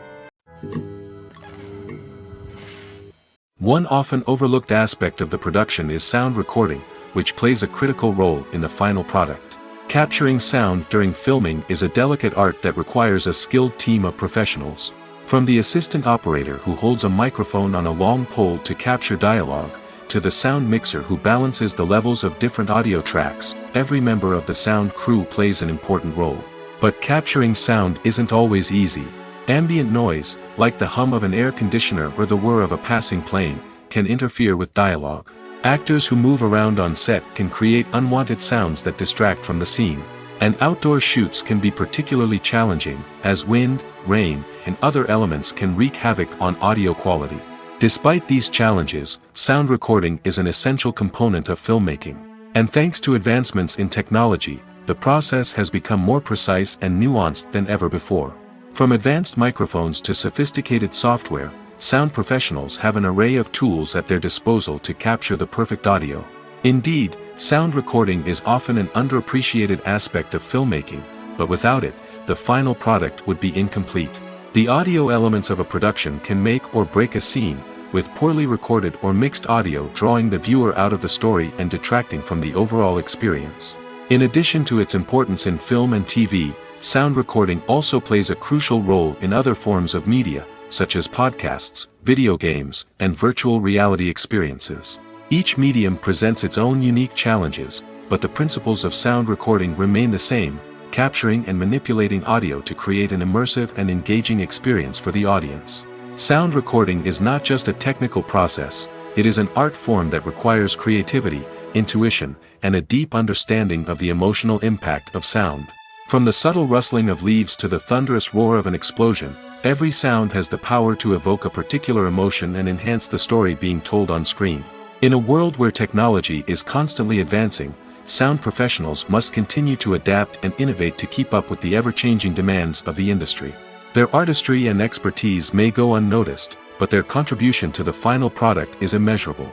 One often overlooked aspect of the production is sound recording, which plays a critical role in the final product. Capturing sound during filming is a delicate art that requires a skilled team of professionals. From the assistant operator who holds a microphone on a long pole to capture dialogue, to the sound mixer who balances the levels of different audio tracks, every member of the sound crew plays an important role. But capturing sound isn't always easy. Ambient noise, like the hum of an air conditioner or the whir of a passing plane, can interfere with dialogue. Actors who move around on set can create unwanted sounds that distract from the scene. And outdoor shoots can be particularly challenging, as wind, rain, and other elements can wreak havoc on audio quality. Despite these challenges, sound recording is an essential component of filmmaking. And thanks to advancements in technology, the process has become more precise and nuanced than ever before. From advanced microphones to sophisticated software, sound professionals have an array of tools at their disposal to capture the perfect audio. Indeed, sound recording is often an underappreciated aspect of filmmaking, but without it, the final product would be incomplete. The audio elements of a production can make or break a scene, with poorly recorded or mixed audio drawing the viewer out of the story and detracting from the overall experience. In addition to its importance in film and TV, sound recording also plays a crucial role in other forms of media, such as podcasts, video games, and virtual reality experiences. Each medium presents its own unique challenges, but the principles of sound recording remain the same: capturing and manipulating audio to create an immersive and engaging experience for the audience. Sound recording is not just a technical process, it is an art form that requires creativity, intuition, and a deep understanding of the emotional impact of sound. From the subtle rustling of leaves to the thunderous roar of an explosion, every sound has the power to evoke a particular emotion and enhance the story being told on screen. In a world where technology is constantly advancing, sound professionals must continue to adapt and innovate to keep up with the ever-changing demands of the industry. Their artistry and expertise may go unnoticed, but their contribution to the final product is immeasurable.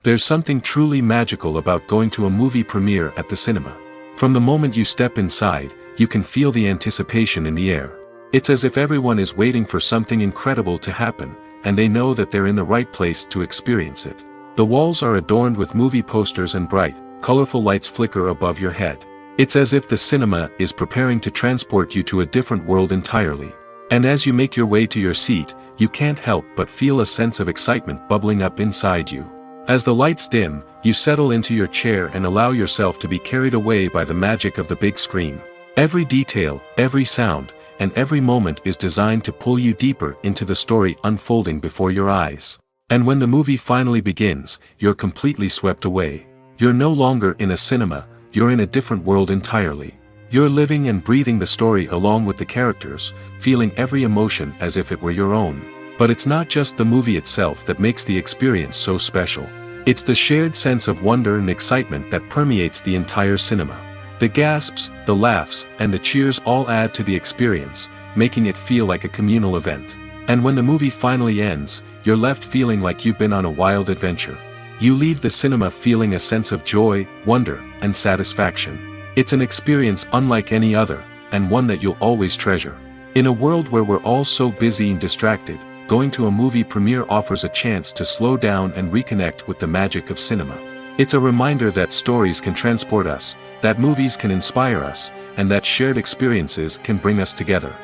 There's something truly magical about going to a movie premiere at the cinema. From the moment you step inside, you can feel the anticipation in the air. It's as if everyone is waiting for something incredible to happen, and they know that they're in the right place to experience it. The walls are adorned with movie posters and bright, colorful lights flicker above your head. It's as if the cinema is preparing to transport you to a different world entirely. And as you make your way to your seat, you can't help but feel a sense of excitement bubbling up inside you. As the lights dim, you settle into your chair and allow yourself to be carried away by the magic of the big screen. Every detail, every sound, and every moment is designed to pull you deeper into the story unfolding before your eyes. And when the movie finally begins, you're completely swept away. You're no longer in a cinema, you're in a different world entirely. You're living and breathing the story along with the characters, feeling every emotion as if it were your own. But it's not just the movie itself that makes the experience so special. It's the shared sense of wonder and excitement that permeates the entire cinema. The gasps, the laughs, and the cheers all add to the experience, making it feel like a communal event. And when the movie finally ends, you're left feeling like you've been on a wild adventure. You leave the cinema feeling a sense of joy, wonder, and satisfaction. It's an experience unlike any other, and one that you'll always treasure. In a world where we're all so busy and distracted, going to a movie premiere offers a chance to slow down and reconnect with the magic of cinema. It's a reminder that stories can transport us, that movies can inspire us, and that shared experiences can bring us together.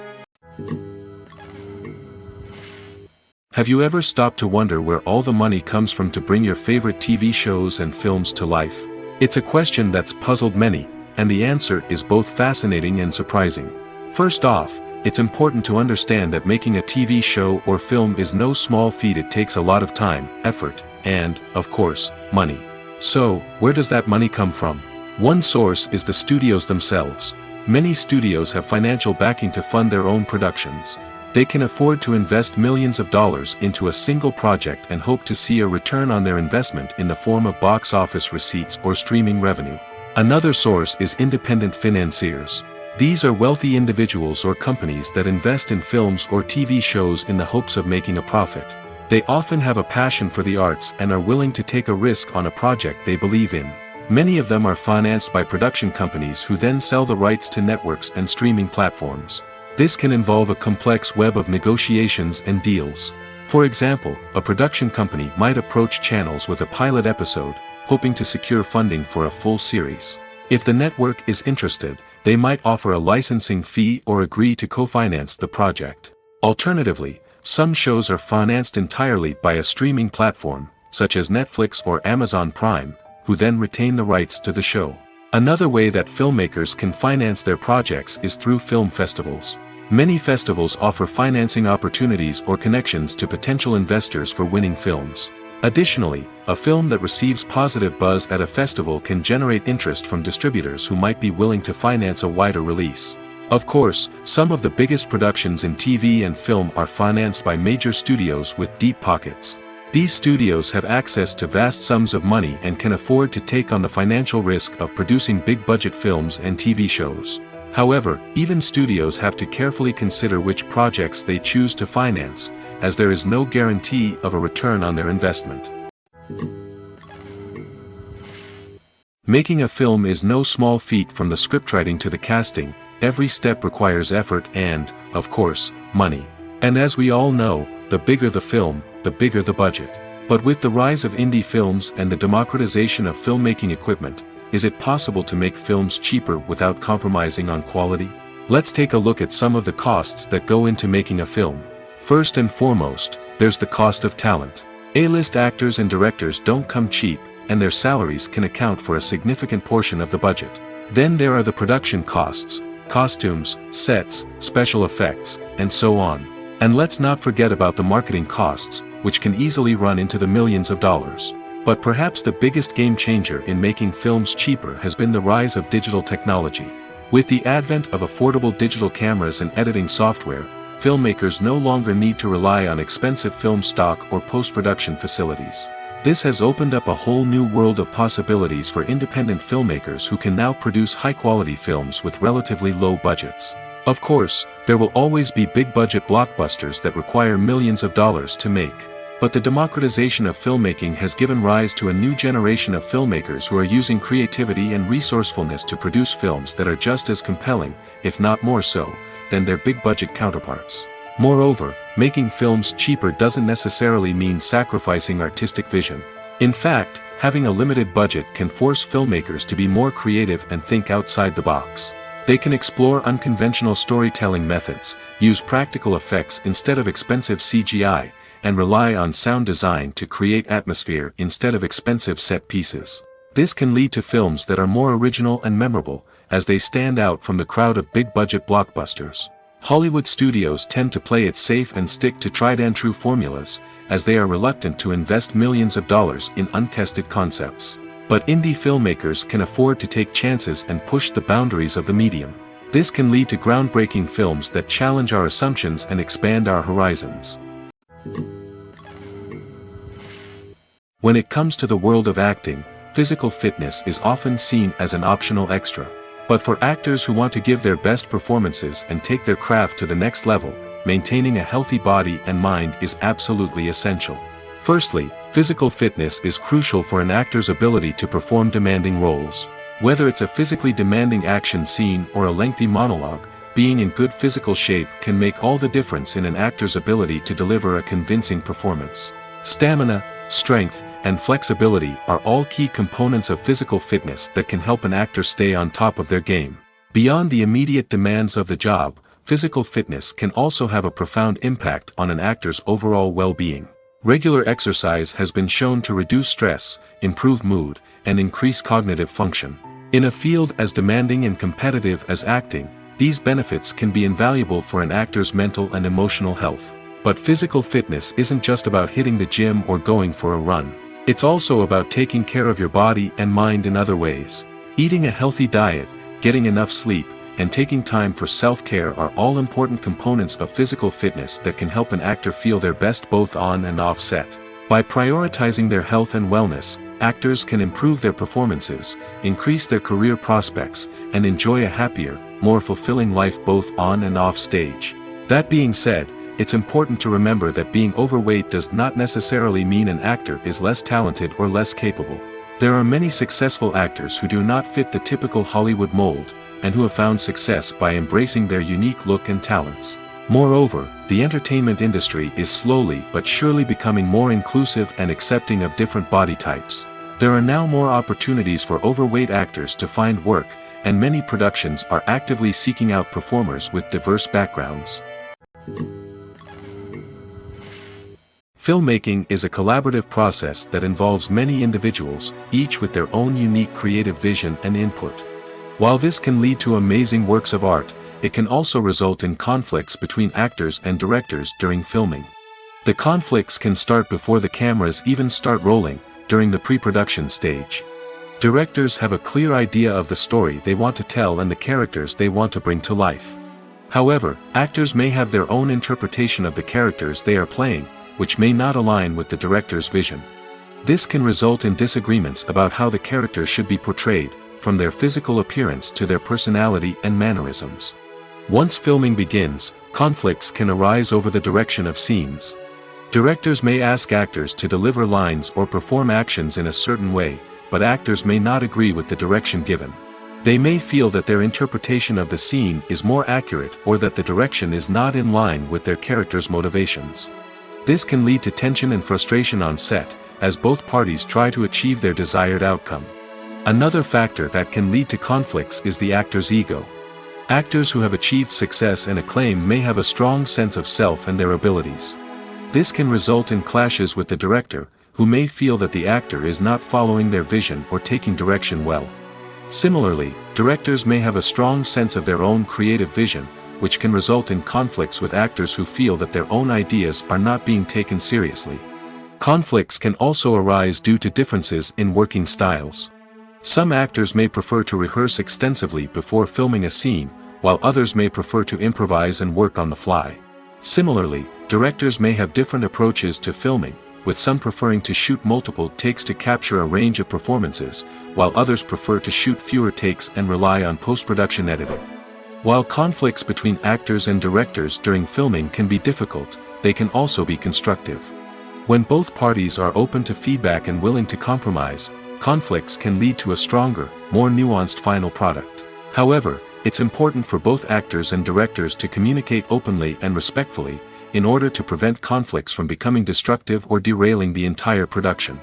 Have you ever stopped to wonder where all the money comes from to bring your favorite TV shows and films to life? It's a question that's puzzled many, and the answer is both fascinating and surprising. First off, it's important to understand that making a TV show or film is no small feat. It takes a lot of time, effort, and, of course, money. So, where does that money come from? One source is the studios themselves. Many studios have financial backing to fund their own productions. They can afford to invest millions of dollars into a single project and hope to see a return on their investment in the form of box office receipts or streaming revenue. Another source is independent financiers. These are wealthy individuals or companies that invest in films or TV shows in the hopes of making a profit. They often have a passion for the arts and are willing to take a risk on a project they believe in. Many of them are financed by production companies who then sell the rights to networks and streaming platforms. This can involve a complex web of negotiations and deals. For example, a production company might approach channels with a pilot episode, hoping to secure funding for a full series. If the network is interested, they might offer a licensing fee or agree to co-finance the project. Alternatively, some shows are financed entirely by a streaming platform, such as Netflix or Amazon Prime, who then retain the rights to the show. Another way that filmmakers can finance their projects is through film festivals. Many festivals offer financing opportunities or connections to potential investors for winning films. Additionally, a film that receives positive buzz at a festival can generate interest from distributors who might be willing to finance a wider release. Of course, some of the biggest productions in TV and film are financed by major studios with deep pockets. These studios have access to vast sums of money and can afford to take on the financial risk of producing big-budget films and TV shows. However, even studios have to carefully consider which projects they choose to finance, as there is no guarantee of a return on their investment. Making a film is no small feat. From the scriptwriting to the casting, every step requires effort and, of course, money. And as we all know, the bigger the film, the bigger the budget. But with the rise of indie films and the democratization of filmmaking equipment, is it possible to make films cheaper without compromising on quality? Let's take a look at some of the costs that go into making a film. First and foremost, there's the cost of talent. A-list actors and directors don't come cheap, and their salaries can account for a significant portion of the budget. Then there are the production costs, costumes, sets, special effects, and so on. And let's not forget about the marketing costs, which can easily run into the millions of dollars. But perhaps the biggest game changer in making films cheaper has been the rise of digital technology. With the advent of affordable digital cameras and editing software, filmmakers no longer need to rely on expensive film stock or post-production facilities. This has opened up a whole new world of possibilities for independent filmmakers who can now produce high-quality films with relatively low budgets. Of course, there will always be big-budget blockbusters that require millions of dollars to make. But the democratization of filmmaking has given rise to a new generation of filmmakers who are using creativity and resourcefulness to produce films that are just as compelling, if not more so, than their big-budget counterparts. Moreover, making films cheaper doesn't necessarily mean sacrificing artistic vision. In fact, having a limited budget can force filmmakers to be more creative and think outside the box. They can explore unconventional storytelling methods, use practical effects instead of expensive CGI, and rely on sound design to create atmosphere instead of expensive set pieces. This can lead to films that are more original and memorable, as they stand out from the crowd of big-budget blockbusters. Hollywood studios tend to play it safe and stick to tried-and-true formulas, as they are reluctant to invest millions of dollars in untested concepts. But indie filmmakers can afford to take chances and push the boundaries of the medium. This can lead to groundbreaking films that challenge our assumptions and expand our horizons. When it comes to the world of acting, physical fitness is often seen as an optional extra. But for actors who want to give their best performances and take their craft to the next level, maintaining a healthy body and mind is absolutely essential. Firstly, physical fitness is crucial for an actor's ability to perform demanding roles. Whether it's a physically demanding action scene or a lengthy monologue, being in good physical shape can make all the difference in an actor's ability to deliver a convincing performance. Stamina, strength, and flexibility are all key components of physical fitness that can help an actor stay on top of their game. Beyond the immediate demands of the job, physical fitness can also have a profound impact on an actor's overall well-being. Regular exercise has been shown to reduce stress, improve mood, and increase cognitive function. In a field as demanding and competitive as acting, these benefits can be invaluable for an actor's mental and emotional health. But physical fitness isn't just about hitting the gym or going for a run. It's also about taking care of your body and mind in other ways. Eating a healthy diet, getting enough sleep, and taking time for self-care are all important components of physical fitness that can help an actor feel their best both on and off set. By prioritizing their health and wellness, actors can improve their performances, increase their career prospects, and enjoy a happier, more fulfilling life both on and off stage. That being said, it's important to remember that being overweight does not necessarily mean an actor is less talented or less capable. There are many successful actors who do not fit the typical Hollywood mold, and who have found success by embracing their unique look and talents. Moreover, the entertainment industry is slowly but surely becoming more inclusive and accepting of different body types. There are now more opportunities for overweight actors to find work, and many productions are actively seeking out performers with diverse backgrounds. Filmmaking is a collaborative process that involves many individuals, each with their own unique creative vision and input. While this can lead to amazing works of art, it can also result in conflicts between actors and directors during filming. The conflicts can start before the cameras even start rolling, during the pre-production stage. Directors have a clear idea of the story they want to tell and the characters they want to bring to life. However, actors may have their own interpretation of the characters they are playing, which may not align with the director's vision. This can result in disagreements about how the characters should be portrayed, from their physical appearance to their personality and mannerisms. Once filming begins, conflicts can arise over the direction of scenes. Directors may ask actors to deliver lines or perform actions in a certain way, but actors may not agree with the direction given. They may feel that their interpretation of the scene is more accurate or that the direction is not in line with their character's motivations. This can lead to tension and frustration on set, as both parties try to achieve their desired outcome. Another factor that can lead to conflicts is the actor's ego. Actors who have achieved success and acclaim may have a strong sense of self and their abilities. This can result in clashes with the director, who may feel that the actor is not following their vision or taking direction well. Similarly, directors may have a strong sense of their own creative vision, which can result in conflicts with actors who feel that their own ideas are not being taken seriously. Conflicts can also arise due to differences in working styles. Some actors may prefer to rehearse extensively before filming a scene, while others may prefer to improvise and work on the fly. Similarly, directors may have different approaches to filming, with some preferring to shoot multiple takes to capture a range of performances, while others prefer to shoot fewer takes and rely on post-production editing. While conflicts between actors and directors during filming can be difficult, they can also be constructive. When both parties are open to feedback and willing to compromise, conflicts can lead to a stronger, more nuanced final product. However, it's important for both actors and directors to communicate openly and respectfully, in order to prevent conflicts from becoming destructive or derailing the entire production.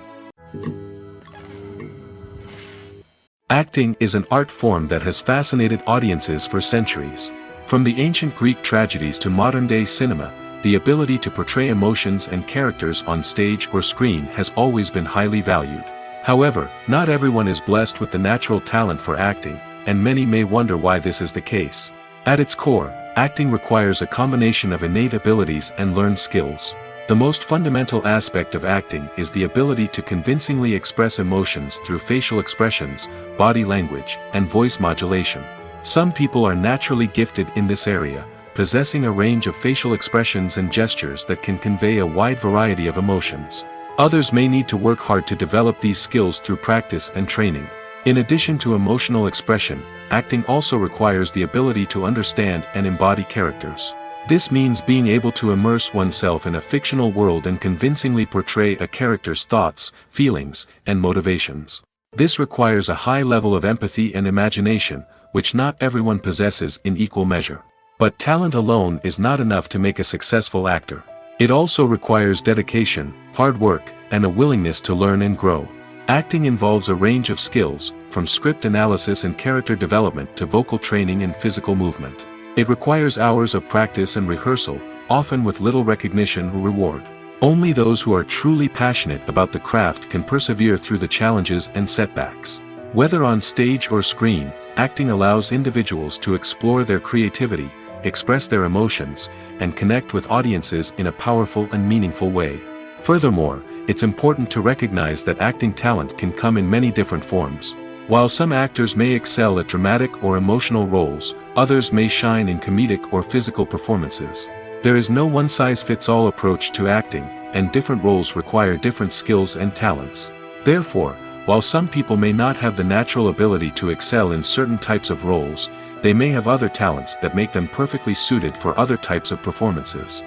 Acting is an art form that has fascinated audiences for centuries. From the ancient Greek tragedies to modern-day cinema, the ability to portray emotions and characters on stage or screen has always been highly valued. However, not everyone is blessed with the natural talent for acting, and many may wonder why this is the case. At its core, acting requires a combination of innate abilities and learned skills. The most fundamental aspect of acting is the ability to convincingly express emotions through facial expressions, body language, and voice modulation. Some people are naturally gifted in this area, possessing a range of facial expressions and gestures that can convey a wide variety of emotions. Others may need to work hard to develop these skills through practice and training. In addition to emotional expression, acting also requires the ability to understand and embody characters. This means being able to immerse oneself in a fictional world and convincingly portray a character's thoughts, feelings, and motivations. This requires a high level of empathy and imagination, which not everyone possesses in equal measure. But talent alone is not enough to make a successful actor. It also requires dedication, hard work, and a willingness to learn and grow. Acting involves a range of skills, from script analysis and character development to vocal training and physical movement. It requires hours of practice and rehearsal, often with little recognition or reward. Only those who are truly passionate about the craft can persevere through the challenges and setbacks. Whether on stage or screen, acting allows individuals to explore their creativity, express their emotions, and connect with audiences in a powerful and meaningful way. Furthermore, it's important to recognize that acting talent can come in many different forms. While some actors may excel at dramatic or emotional roles, others may shine in comedic or physical performances. There is no one-size-fits-all approach to acting, and different roles require different skills and talents. Therefore, while some people may not have the natural ability to excel in certain types of roles, they may have other talents that make them perfectly suited for other types of performances.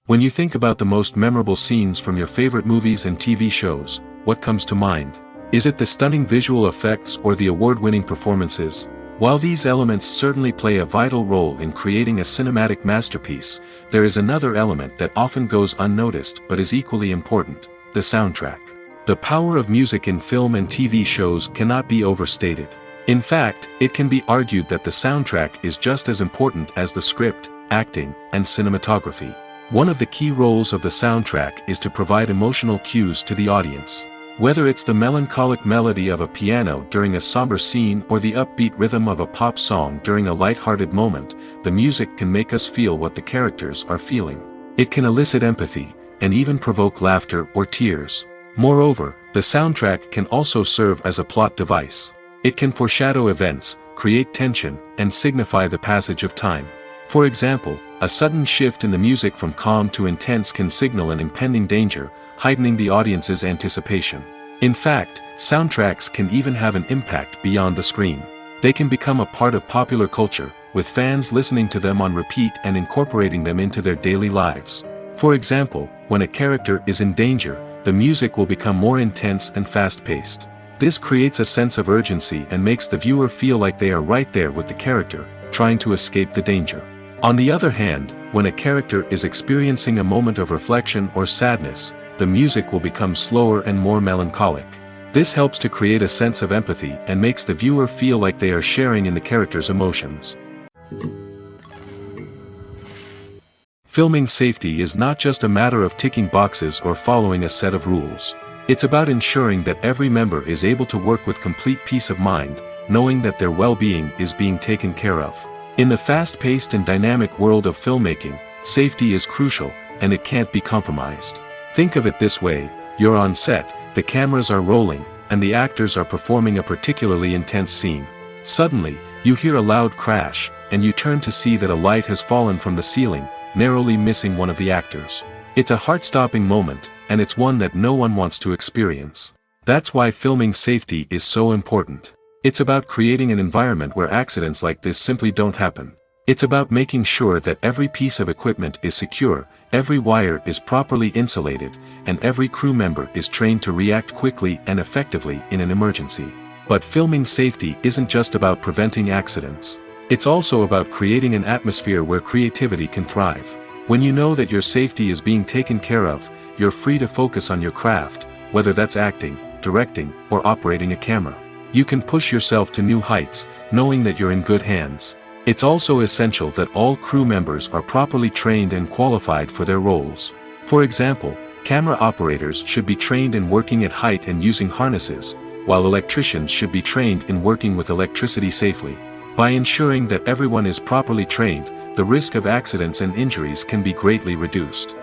When you think about the most memorable scenes from your favorite movies and TV shows, what comes to mind? Is it the stunning visual effects or the award-winning performances? While these elements certainly play a vital role in creating a cinematic masterpiece, there is another element that often goes unnoticed but is equally important: the soundtrack. The power of music in film and TV shows cannot be overstated. In fact, it can be argued that the soundtrack is just as important as the script, acting, and cinematography. One of the key roles of the soundtrack is to provide emotional cues to the audience. Whether it's the melancholic melody of a piano during a somber scene or the upbeat rhythm of a pop song during a light-hearted moment, the music can make us feel what the characters are feeling. It can elicit empathy, and even provoke laughter or tears. Moreover, the soundtrack can also serve as a plot device. It can foreshadow events, create tension, and signify the passage of time. For example, a sudden shift in the music from calm to intense can signal an impending danger, heightening the audience's anticipation. In fact, soundtracks can even have an impact beyond the screen. They can become a part of popular culture, with fans listening to them on repeat and incorporating them into their daily lives. For example, when a character is in danger, the music will become more intense and fast-paced. This creates a sense of urgency and makes the viewer feel like they are right there with the character, trying to escape the danger. On the other hand, when a character is experiencing a moment of reflection or sadness, the music will become slower and more melancholic. This helps to create a sense of empathy and makes the viewer feel like they are sharing in the character's emotions. Filming safety is not just a matter of ticking boxes or following a set of rules. It's about ensuring that every member is able to work with complete peace of mind, knowing that their well-being is being taken care of. In the fast-paced and dynamic world of filmmaking, safety is crucial, and it can't be compromised. Think of it this way: you're on set, the cameras are rolling, and the actors are performing a particularly intense scene. Suddenly, you hear a loud crash, and you turn to see that a light has fallen from the ceiling, narrowly missing one of the actors. It's a heart-stopping moment, and it's one that no one wants to experience. That's why filming safety is so important. It's about creating an environment where accidents like this simply don't happen. It's about making sure that every piece of equipment is secure, every wire is properly insulated, and every crew member is trained to react quickly and effectively in an emergency. But filming safety isn't just about preventing accidents. It's also about creating an atmosphere where creativity can thrive. When you know that your safety is being taken care of, you're free to focus on your craft, whether that's acting, directing, or operating a camera. You can push yourself to new heights, knowing that you're in good hands. It's also essential that all crew members are properly trained and qualified for their roles. For example, camera operators should be trained in working at height and using harnesses, while electricians should be trained in working with electricity safely. By ensuring that everyone is properly trained, the risk of accidents and injuries can be greatly reduced.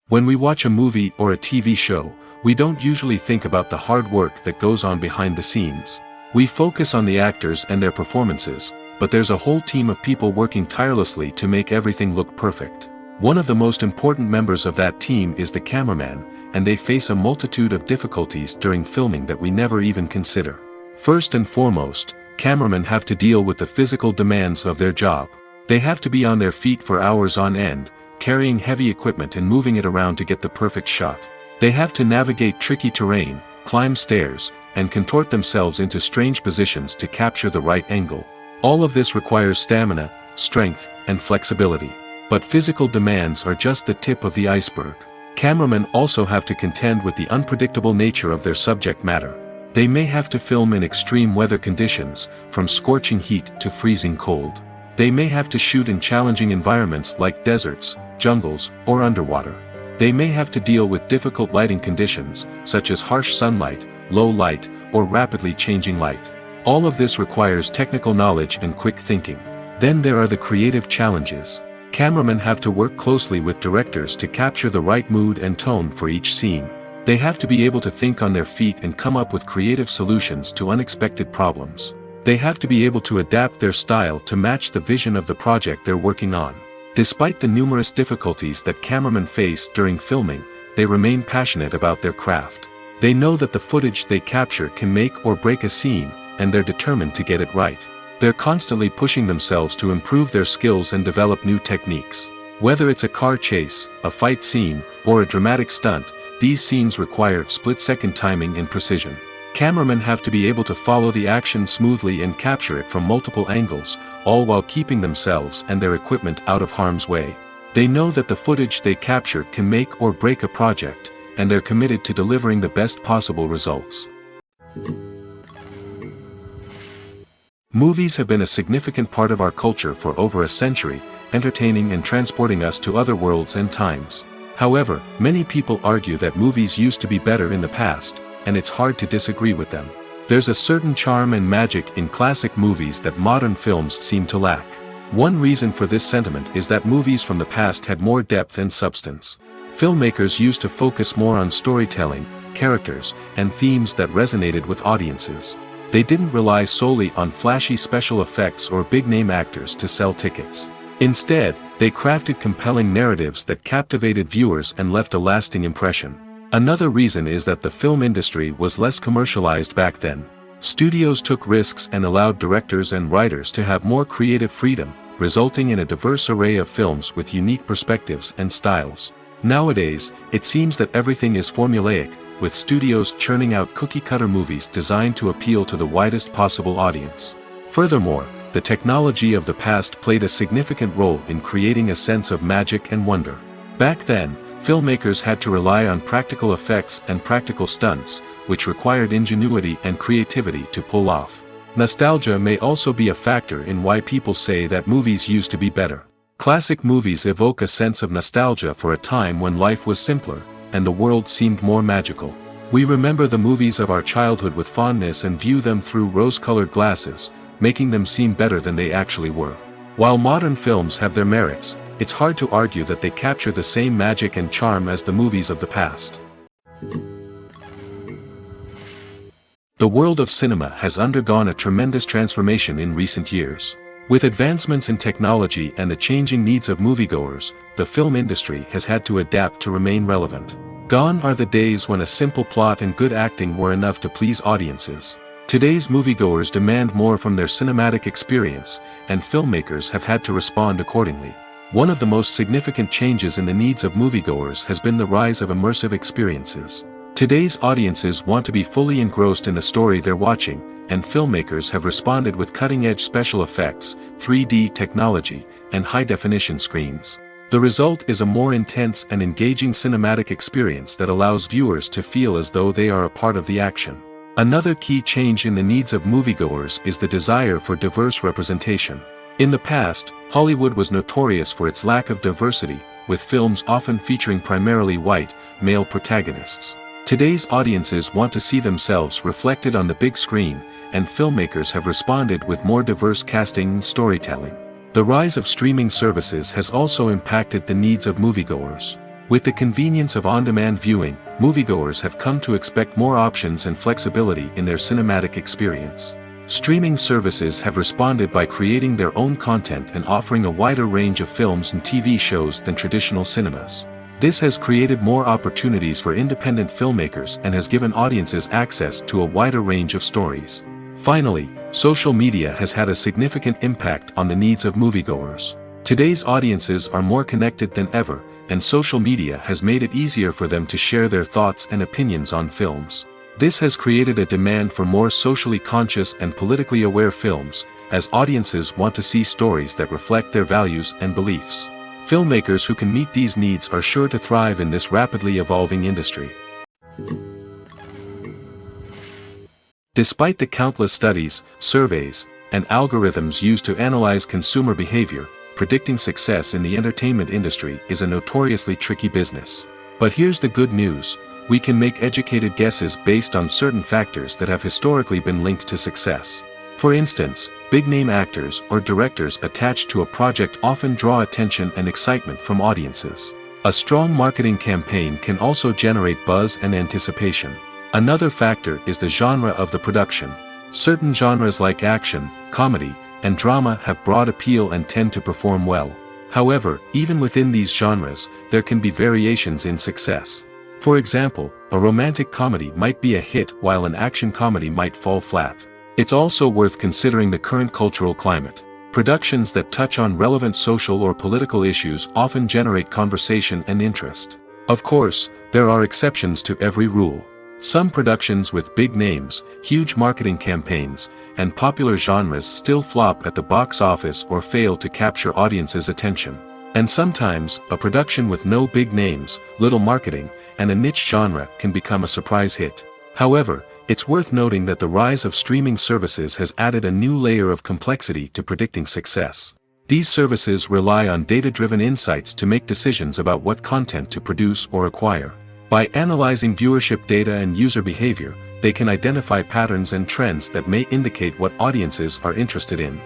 When we watch a movie or a TV show, we don't usually think about the hard work that goes on behind the scenes. We focus on the actors and their performances, but there's a whole team of people working tirelessly to make everything look perfect. One of the most important members of that team is the cameraman, and they face a multitude of difficulties during filming that we never even consider. First and foremost, cameramen have to deal with the physical demands of their job. They have to be on their feet for hours on end, carrying heavy equipment and moving it around to get the perfect shot. They have to navigate tricky terrain, climb stairs, and contort themselves into strange positions to capture the right angle. All of this requires stamina, strength, and flexibility. But physical demands are just the tip of the iceberg. Cameramen also have to contend with the unpredictable nature of their subject matter. They may have to film in extreme weather conditions, from scorching heat to freezing cold. They may have to shoot in challenging environments like deserts, jungles, or underwater. They may have to deal with difficult lighting conditions, such as harsh sunlight, low light, or rapidly changing light. All of this requires technical knowledge and quick thinking. Then there are the creative challenges. Cameramen have to work closely with directors to capture the right mood and tone for each scene. They have to be able to think on their feet and come up with creative solutions to unexpected problems. They have to be able to adapt their style to match the vision of the project they're working on. Despite the numerous difficulties that cameramen face during filming, they remain passionate about their craft. They know that the footage they capture can make or break a scene, and they're determined to get it right. They're constantly pushing themselves to improve their skills and develop new techniques. Whether it's a car chase, a fight scene, or a dramatic stunt, these scenes require split-second timing and precision. Cameramen have to be able to follow the action smoothly and capture it from multiple angles, all while keeping themselves and their equipment out of harm's way. They know that the footage they capture can make or break a project, and they're committed to delivering the best possible results. Movies have been a significant part of our culture for over a century, entertaining and transporting us to other worlds and times. However, many people argue that movies used to be better in the past, and it's hard to disagree with them. There's a certain charm and magic in classic movies that modern films seem to lack. One reason for this sentiment is that movies from the past had more depth and substance. Filmmakers used to focus more on storytelling, characters, and themes that resonated with audiences. They didn't rely solely on flashy special effects or big-name actors to sell tickets. Instead, they crafted compelling narratives that captivated viewers and left a lasting impression. Another reason is that the film industry was less commercialized back then. Studios took risks and allowed directors and writers to have more creative freedom, resulting in a diverse array of films with unique perspectives and styles. Nowadays, it seems that everything is formulaic, with studios churning out cookie-cutter movies designed to appeal to the widest possible audience. Furthermore, the technology of the past played a significant role in creating a sense of magic and wonder. Back then, filmmakers had to rely on practical effects and practical stunts, which required ingenuity and creativity to pull off. Nostalgia may also be a factor in why people say that movies used to be better. Classic movies evoke a sense of nostalgia for a time when life was simpler, and the world seemed more magical. We remember the movies of our childhood with fondness and view them through rose-colored glasses, making them seem better than they actually were. While modern films have their merits, it's hard to argue that they capture the same magic and charm as the movies of the past. The world of cinema has undergone a tremendous transformation in recent years. With advancements in technology and the changing needs of moviegoers, the film industry has had to adapt to remain relevant. Gone are the days when a simple plot and good acting were enough to please audiences. Today's moviegoers demand more from their cinematic experience, and filmmakers have had to respond accordingly. One of the most significant changes in the needs of moviegoers has been the rise of immersive experiences. Today's audiences want to be fully engrossed in the story they're watching, and filmmakers have responded with cutting-edge special effects, 3D technology, and high-definition screens. The result is a more intense and engaging cinematic experience that allows viewers to feel as though they are a part of the action. Another key change in the needs of moviegoers is the desire for diverse representation. In the past, Hollywood was notorious for its lack of diversity, with films often featuring primarily white, male protagonists. Today's audiences want to see themselves reflected on the big screen, and filmmakers have responded with more diverse casting and storytelling. The rise of streaming services has also impacted the needs of moviegoers. With the convenience of on-demand viewing, moviegoers have come to expect more options and flexibility in their cinematic experience. Streaming services have responded by creating their own content and offering a wider range of films and TV shows than traditional cinemas. This has created more opportunities for independent filmmakers and has given audiences access to a wider range of stories. Finally, social media has had a significant impact on the needs of moviegoers. Today's audiences are more connected than ever, and social media has made it easier for them to share their thoughts and opinions on films. This has created a demand for more socially conscious and politically aware films, as audiences want to see stories that reflect their values and beliefs. Filmmakers who can meet these needs are sure to thrive in this rapidly evolving industry. Despite the countless studies, surveys, and algorithms used to analyze consumer behavior, predicting success in the entertainment industry is a notoriously tricky business. But here's the good news: we can make educated guesses based on certain factors that have historically been linked to success. For instance, big-name actors or directors attached to a project often draw attention and excitement from audiences. A strong marketing campaign can also generate buzz and anticipation. Another factor is the genre of the production. Certain genres like action, comedy, and drama have broad appeal and tend to perform well. However, even within these genres, there can be variations in success. For example, a romantic comedy might be a hit while an action comedy might fall flat. It's also worth considering the current cultural climate. Productions that touch on relevant social or political issues often generate conversation and interest. Of course, there are exceptions to every rule. Some productions with big names, huge marketing campaigns, and popular genres still flop at the box office or fail to capture audiences' attention. And sometimes, a production with no big names, little marketing, and a niche genre can become a surprise hit. However, it's worth noting that the rise of streaming services has added a new layer of complexity to predicting success. These services rely on data-driven insights to make decisions about what content to produce or acquire. By analyzing viewership data and user behavior, they can identify patterns and trends that may indicate what audiences are interested in.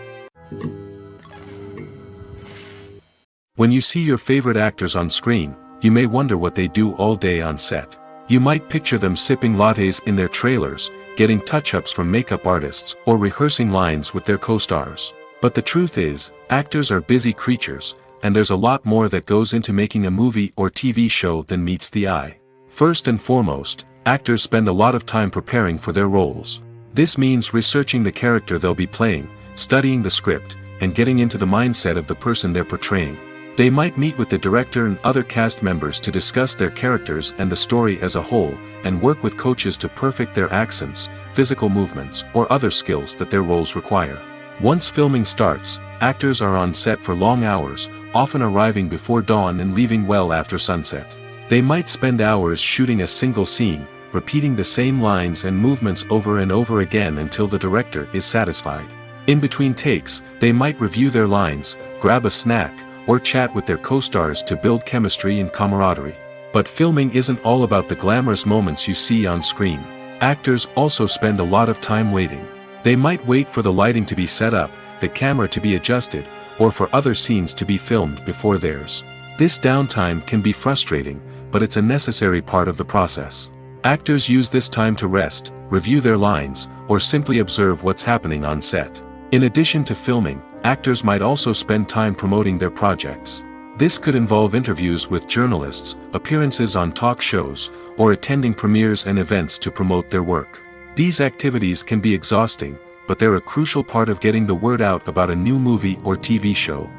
When you see your favorite actors on screen, you may wonder what they do all day on set. You might picture them sipping lattes in their trailers, getting touch-ups from makeup artists, or rehearsing lines with their co-stars. But the truth is, actors are busy creatures, and there's a lot more that goes into making a movie or TV show than meets the eye. First and foremost, actors spend a lot of time preparing for their roles. This means researching the character they'll be playing, studying the script, and getting into the mindset of the person they're portraying. They might meet with the director and other cast members to discuss their characters and the story as a whole, and work with coaches to perfect their accents, physical movements, or other skills that their roles require. Once filming starts, actors are on set for long hours, often arriving before dawn and leaving well after sunset. They might spend hours shooting a single scene, repeating the same lines and movements over and over again until the director is satisfied. In between takes, they might review their lines, grab a snack, or chat with their co-stars to build chemistry and camaraderie. But filming isn't all about the glamorous moments you see on screen. Actors also spend a lot of time waiting. They might wait for the lighting to be set up, the camera to be adjusted, or for other scenes to be filmed before theirs. This downtime can be frustrating, but it's a necessary part of the process. Actors use this time to rest, review their lines, or simply observe what's happening on set. In addition to filming, actors might also spend time promoting their projects. This could involve interviews with journalists, appearances on talk shows, or attending premieres and events to promote their work. These activities can be exhausting, but they're a crucial part of getting the word out about a new movie or TV show.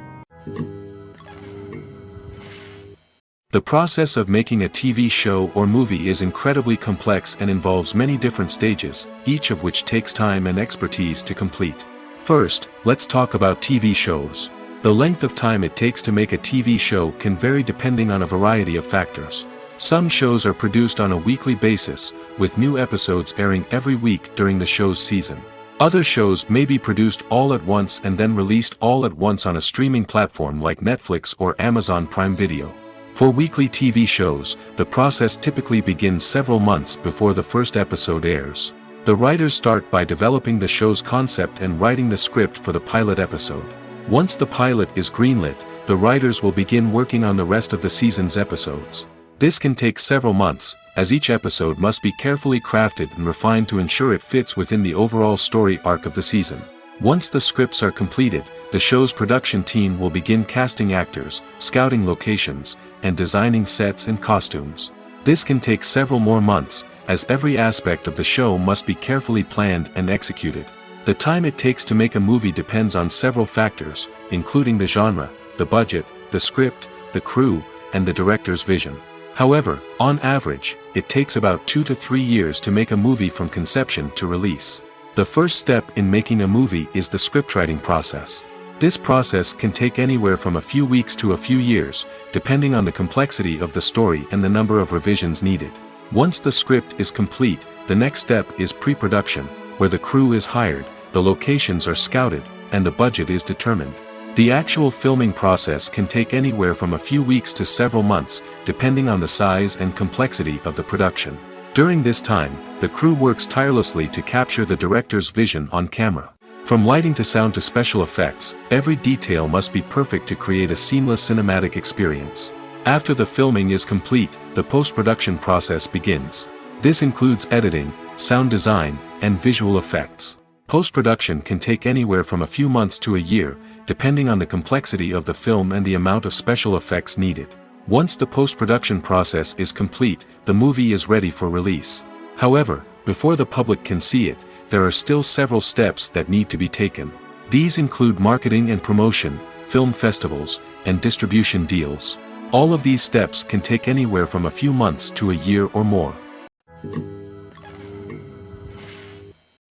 The process of making a TV show or movie is incredibly complex and involves many different stages, each of which takes time and expertise to complete. First, let's talk about TV shows. The length of time it takes to make a TV show can vary depending on a variety of factors. Some shows are produced on a weekly basis, with new episodes airing every week during the show's season. Other shows may be produced all at once and then released all at once on a streaming platform like Netflix or Amazon Prime Video. For weekly TV shows, the process typically begins several months before the first episode airs. The writers start by developing the show's concept and writing the script for the pilot episode. Once the pilot is greenlit, the writers will begin working on the rest of the season's episodes. This can take several months, as each episode must be carefully crafted and refined to ensure it fits within the overall story arc of the season. Once the scripts are completed, the show's production team will begin casting actors, scouting locations, and designing sets and costumes. This can take several more months, as every aspect of the show must be carefully planned and executed. The time it takes to make a movie depends on several factors, including the genre, the budget, the script, the crew, and the director's vision. However, on average, it takes about 2 to 3 years to make a movie from conception to release. The first step in making a movie is the scriptwriting process. This process can take anywhere from a few weeks to a few years, depending on the complexity of the story and the number of revisions needed. Once the script is complete, the next step is pre-production, where the crew is hired, the locations are scouted, and the budget is determined. The actual filming process can take anywhere from a few weeks to several months, depending on the size and complexity of the production. During this time, the crew works tirelessly to capture the director's vision on camera. From lighting to sound to special effects, every detail must be perfect to create a seamless cinematic experience. After the filming is complete, the post-production process begins. This includes editing, sound design, and visual effects. Post-production can take anywhere from a few months to a year, depending on the complexity of the film and the amount of special effects needed. Once the post-production process is complete, the movie is ready for release. However, before the public can see it, there are still several steps that need to be taken. These include marketing and promotion, film festivals, and distribution deals. All of these steps can take anywhere from a few months to a year or more.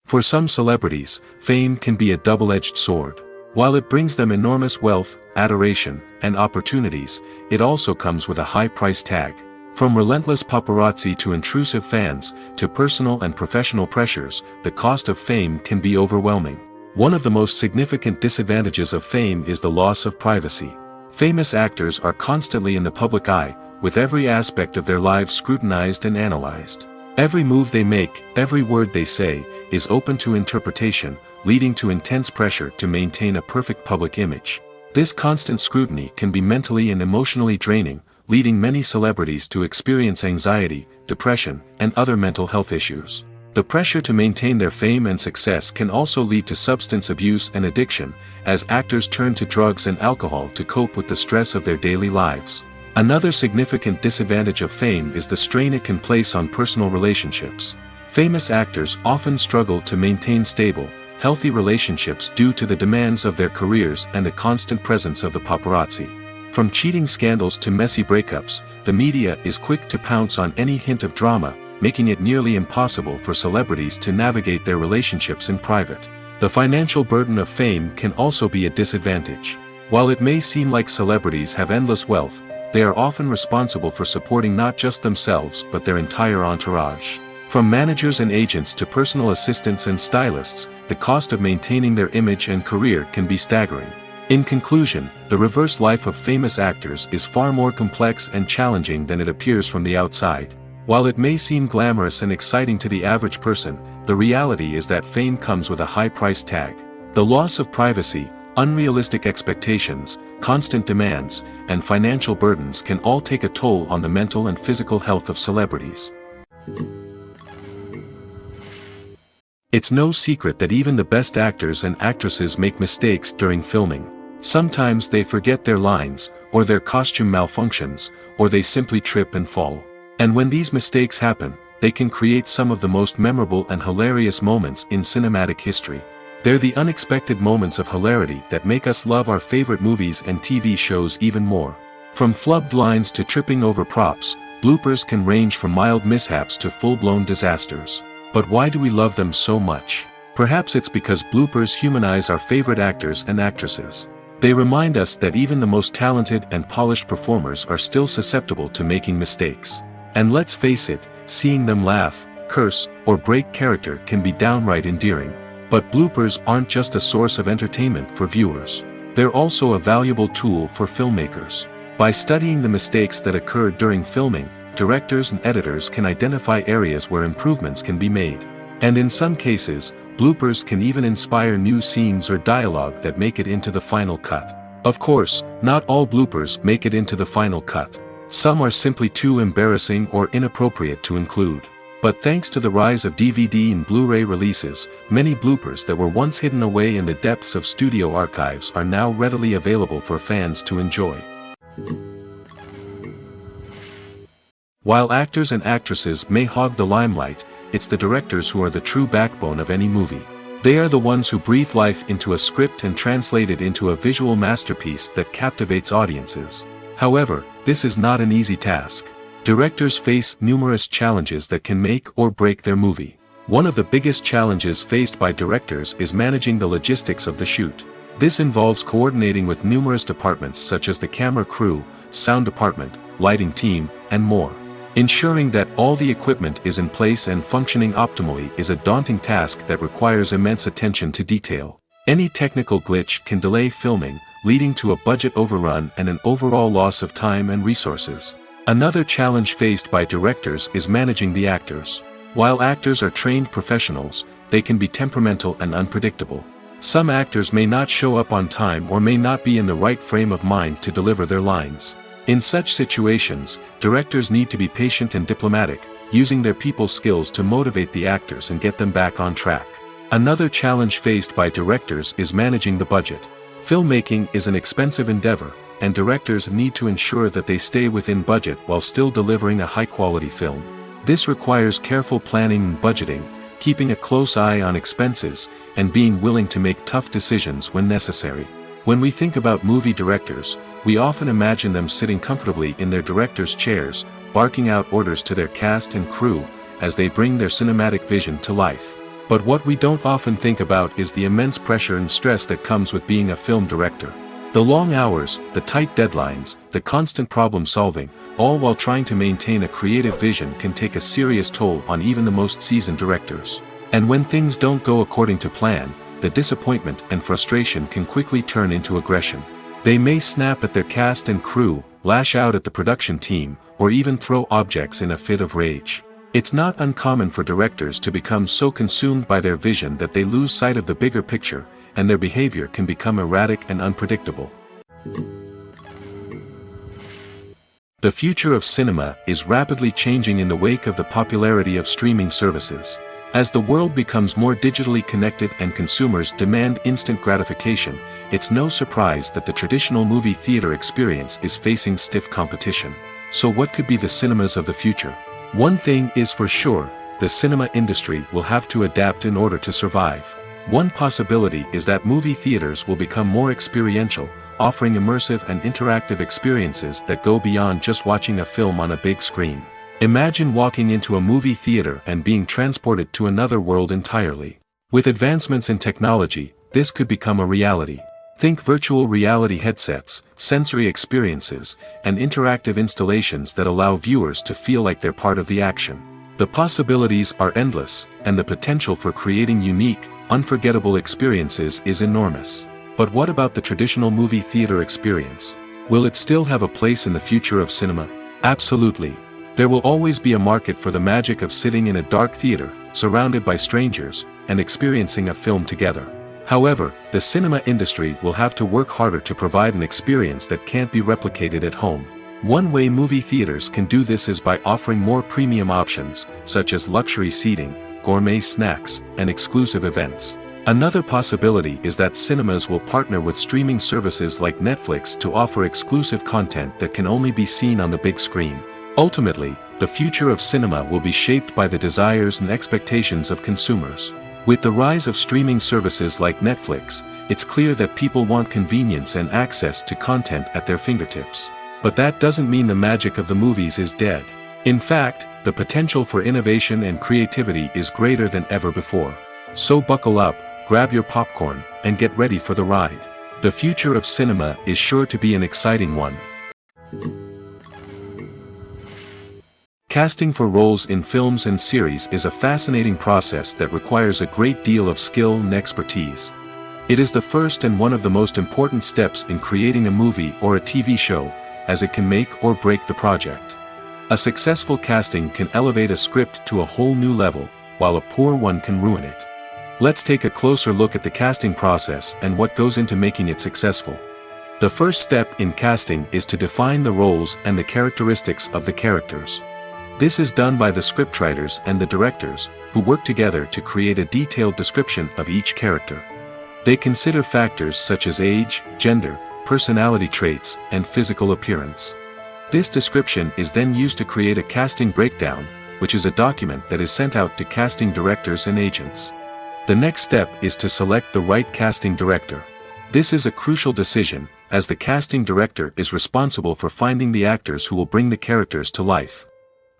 For some celebrities, fame can be a double-edged sword. While it brings them enormous wealth, adoration, and opportunities, it also comes with a high price tag. From relentless paparazzi to intrusive fans, to personal and professional pressures, the cost of fame can be overwhelming. One of the most significant disadvantages of fame is the loss of privacy. Famous actors are constantly in the public eye, with every aspect of their lives scrutinized and analyzed. Every move they make, every word they say, is open to interpretation, leading to intense pressure to maintain a perfect public image. This constant scrutiny can be mentally and emotionally draining, leading many celebrities to experience anxiety, depression, and other mental health issues. The pressure to maintain their fame and success can also lead to substance abuse and addiction, as actors turn to drugs and alcohol to cope with the stress of their daily lives. Another significant disadvantage of fame is the strain it can place on personal relationships. Famous actors often struggle to maintain stable, healthy relationships due to the demands of their careers and the constant presence of the paparazzi. From cheating scandals to messy breakups, the media is quick to pounce on any hint of drama, making it nearly impossible for celebrities to navigate their relationships in private. The financial burden of fame can also be a disadvantage. While it may seem like celebrities have endless wealth, they are often responsible for supporting not just themselves but their entire entourage. From managers and agents to personal assistants and stylists, the cost of maintaining their image and career can be staggering. In conclusion, the reverse life of famous actors is far more complex and challenging than it appears from the outside. While it may seem glamorous and exciting to the average person, the reality is that fame comes with a high price tag. The loss of privacy, unrealistic expectations, constant demands, and financial burdens can all take a toll on the mental and physical health of celebrities. It's no secret that even the best actors and actresses make mistakes during filming. Sometimes they forget their lines, or their costume malfunctions, or they simply trip and fall. And when these mistakes happen, they can create some of the most memorable and hilarious moments in cinematic history. They're the unexpected moments of hilarity that make us love our favorite movies and TV shows even more. From flubbed lines to tripping over props, bloopers can range from mild mishaps to full-blown disasters. But why do we love them so much? Perhaps it's because bloopers humanize our favorite actors and actresses. They remind us that even the most talented and polished performers are still susceptible to making mistakes. And let's face it, seeing them laugh, curse, or break character can be downright endearing. But bloopers aren't just a source of entertainment for viewers. They're also a valuable tool for filmmakers. By studying the mistakes that occurred during filming, directors and editors can identify areas where improvements can be made. And in some cases, bloopers can even inspire new scenes or dialogue that make it into the final cut. Of course, not all bloopers make it into the final cut. Some are simply too embarrassing or inappropriate to include. But thanks to the rise of DVD and Blu-ray releases, many bloopers that were once hidden away in the depths of studio archives are now readily available for fans to enjoy. While actors and actresses may hog the limelight, it's the directors who are the true backbone of any movie. They are the ones who breathe life into a script and translate it into a visual masterpiece that captivates audiences. However, this is not an easy task. Directors face numerous challenges that can make or break their movie. One of the biggest challenges faced by directors is managing the logistics of the shoot. This involves coordinating with numerous departments such as the camera crew, sound department, lighting team, and more. Ensuring that all the equipment is in place and functioning optimally is a daunting task that requires immense attention to detail. Any technical glitch can delay filming, leading to a budget overrun and an overall loss of time and resources. Another challenge faced by directors is managing the actors. While actors are trained professionals, they can be temperamental and unpredictable. Some actors may not show up on time or may not be in the right frame of mind to deliver their lines. In such situations, directors need to be patient and diplomatic, using their people skills to motivate the actors and get them back on track. Another challenge faced by directors is managing the budget. Filmmaking is an expensive endeavor, and directors need to ensure that they stay within budget while still delivering a high-quality film. This requires careful planning and budgeting, keeping a close eye on expenses, and being willing to make tough decisions when necessary. When we think about movie directors, we often imagine them sitting comfortably in their director's chairs, barking out orders to their cast and crew, as they bring their cinematic vision to life. But what we don't often think about is the immense pressure and stress that comes with being a film director. The long hours, the tight deadlines, the constant problem solving, all while trying to maintain a creative vision can take a serious toll on even the most seasoned directors. And when things don't go according to plan, the disappointment and frustration can quickly turn into aggression. They may snap at their cast and crew, lash out at the production team, or even throw objects in a fit of rage. It's not uncommon for directors to become so consumed by their vision that they lose sight of the bigger picture, and their behavior can become erratic and unpredictable. The future of cinema is rapidly changing in the wake of the popularity of streaming services. As the world becomes more digitally connected and consumers demand instant gratification, it's no surprise that the traditional movie theater experience is facing stiff competition. So what could be the cinemas of the future? One thing is for sure, the cinema industry will have to adapt in order to survive. One possibility is that movie theaters will become more experiential, offering immersive and interactive experiences that go beyond just watching a film on a big screen. Imagine walking into a movie theater and being transported to another world entirely. With advancements in technology, this could become a reality. Think virtual reality headsets, sensory experiences, and interactive installations that allow viewers to feel like they're part of the action. The possibilities are endless, and the potential for creating unique, unforgettable experiences is enormous. But what about the traditional movie theater experience? Will it still have a place in the future of cinema? Absolutely. There will always be a market for the magic of sitting in a dark theater, surrounded by strangers, and experiencing a film together. However, the cinema industry will have to work harder to provide an experience that can't be replicated at home. One way movie theaters can do this is by offering more premium options, such as luxury seating, gourmet snacks, and exclusive events. Another possibility is that cinemas will partner with streaming services like Netflix to offer exclusive content that can only be seen on the big screen. Ultimately, the future of cinema will be shaped by the desires and expectations of consumers. With the rise of streaming services like Netflix, it's clear that people want convenience and access to content at their fingertips. But that doesn't mean the magic of the movies is dead. In fact, the potential for innovation and creativity is greater than ever before. So buckle up, grab your popcorn, and get ready for the ride. The future of cinema is sure to be an exciting one. Casting for roles in films and series is a fascinating process that requires a great deal of skill and expertise. It is the first and one of the most important steps in creating a movie or a TV show, as it can make or break the project. A successful casting can elevate a script to a whole new level, while a poor one can ruin it. Let's take a closer look at the casting process and what goes into making it successful. The first step in casting is to define the roles and the characteristics of the characters. This is done by the scriptwriters and the directors, who work together to create a detailed description of each character. They consider factors such as age, gender, personality traits, and physical appearance. This description is then used to create a casting breakdown, which is a document that is sent out to casting directors and agents. The next step is to select the right casting director. This is a crucial decision, as the casting director is responsible for finding the actors who will bring the characters to life.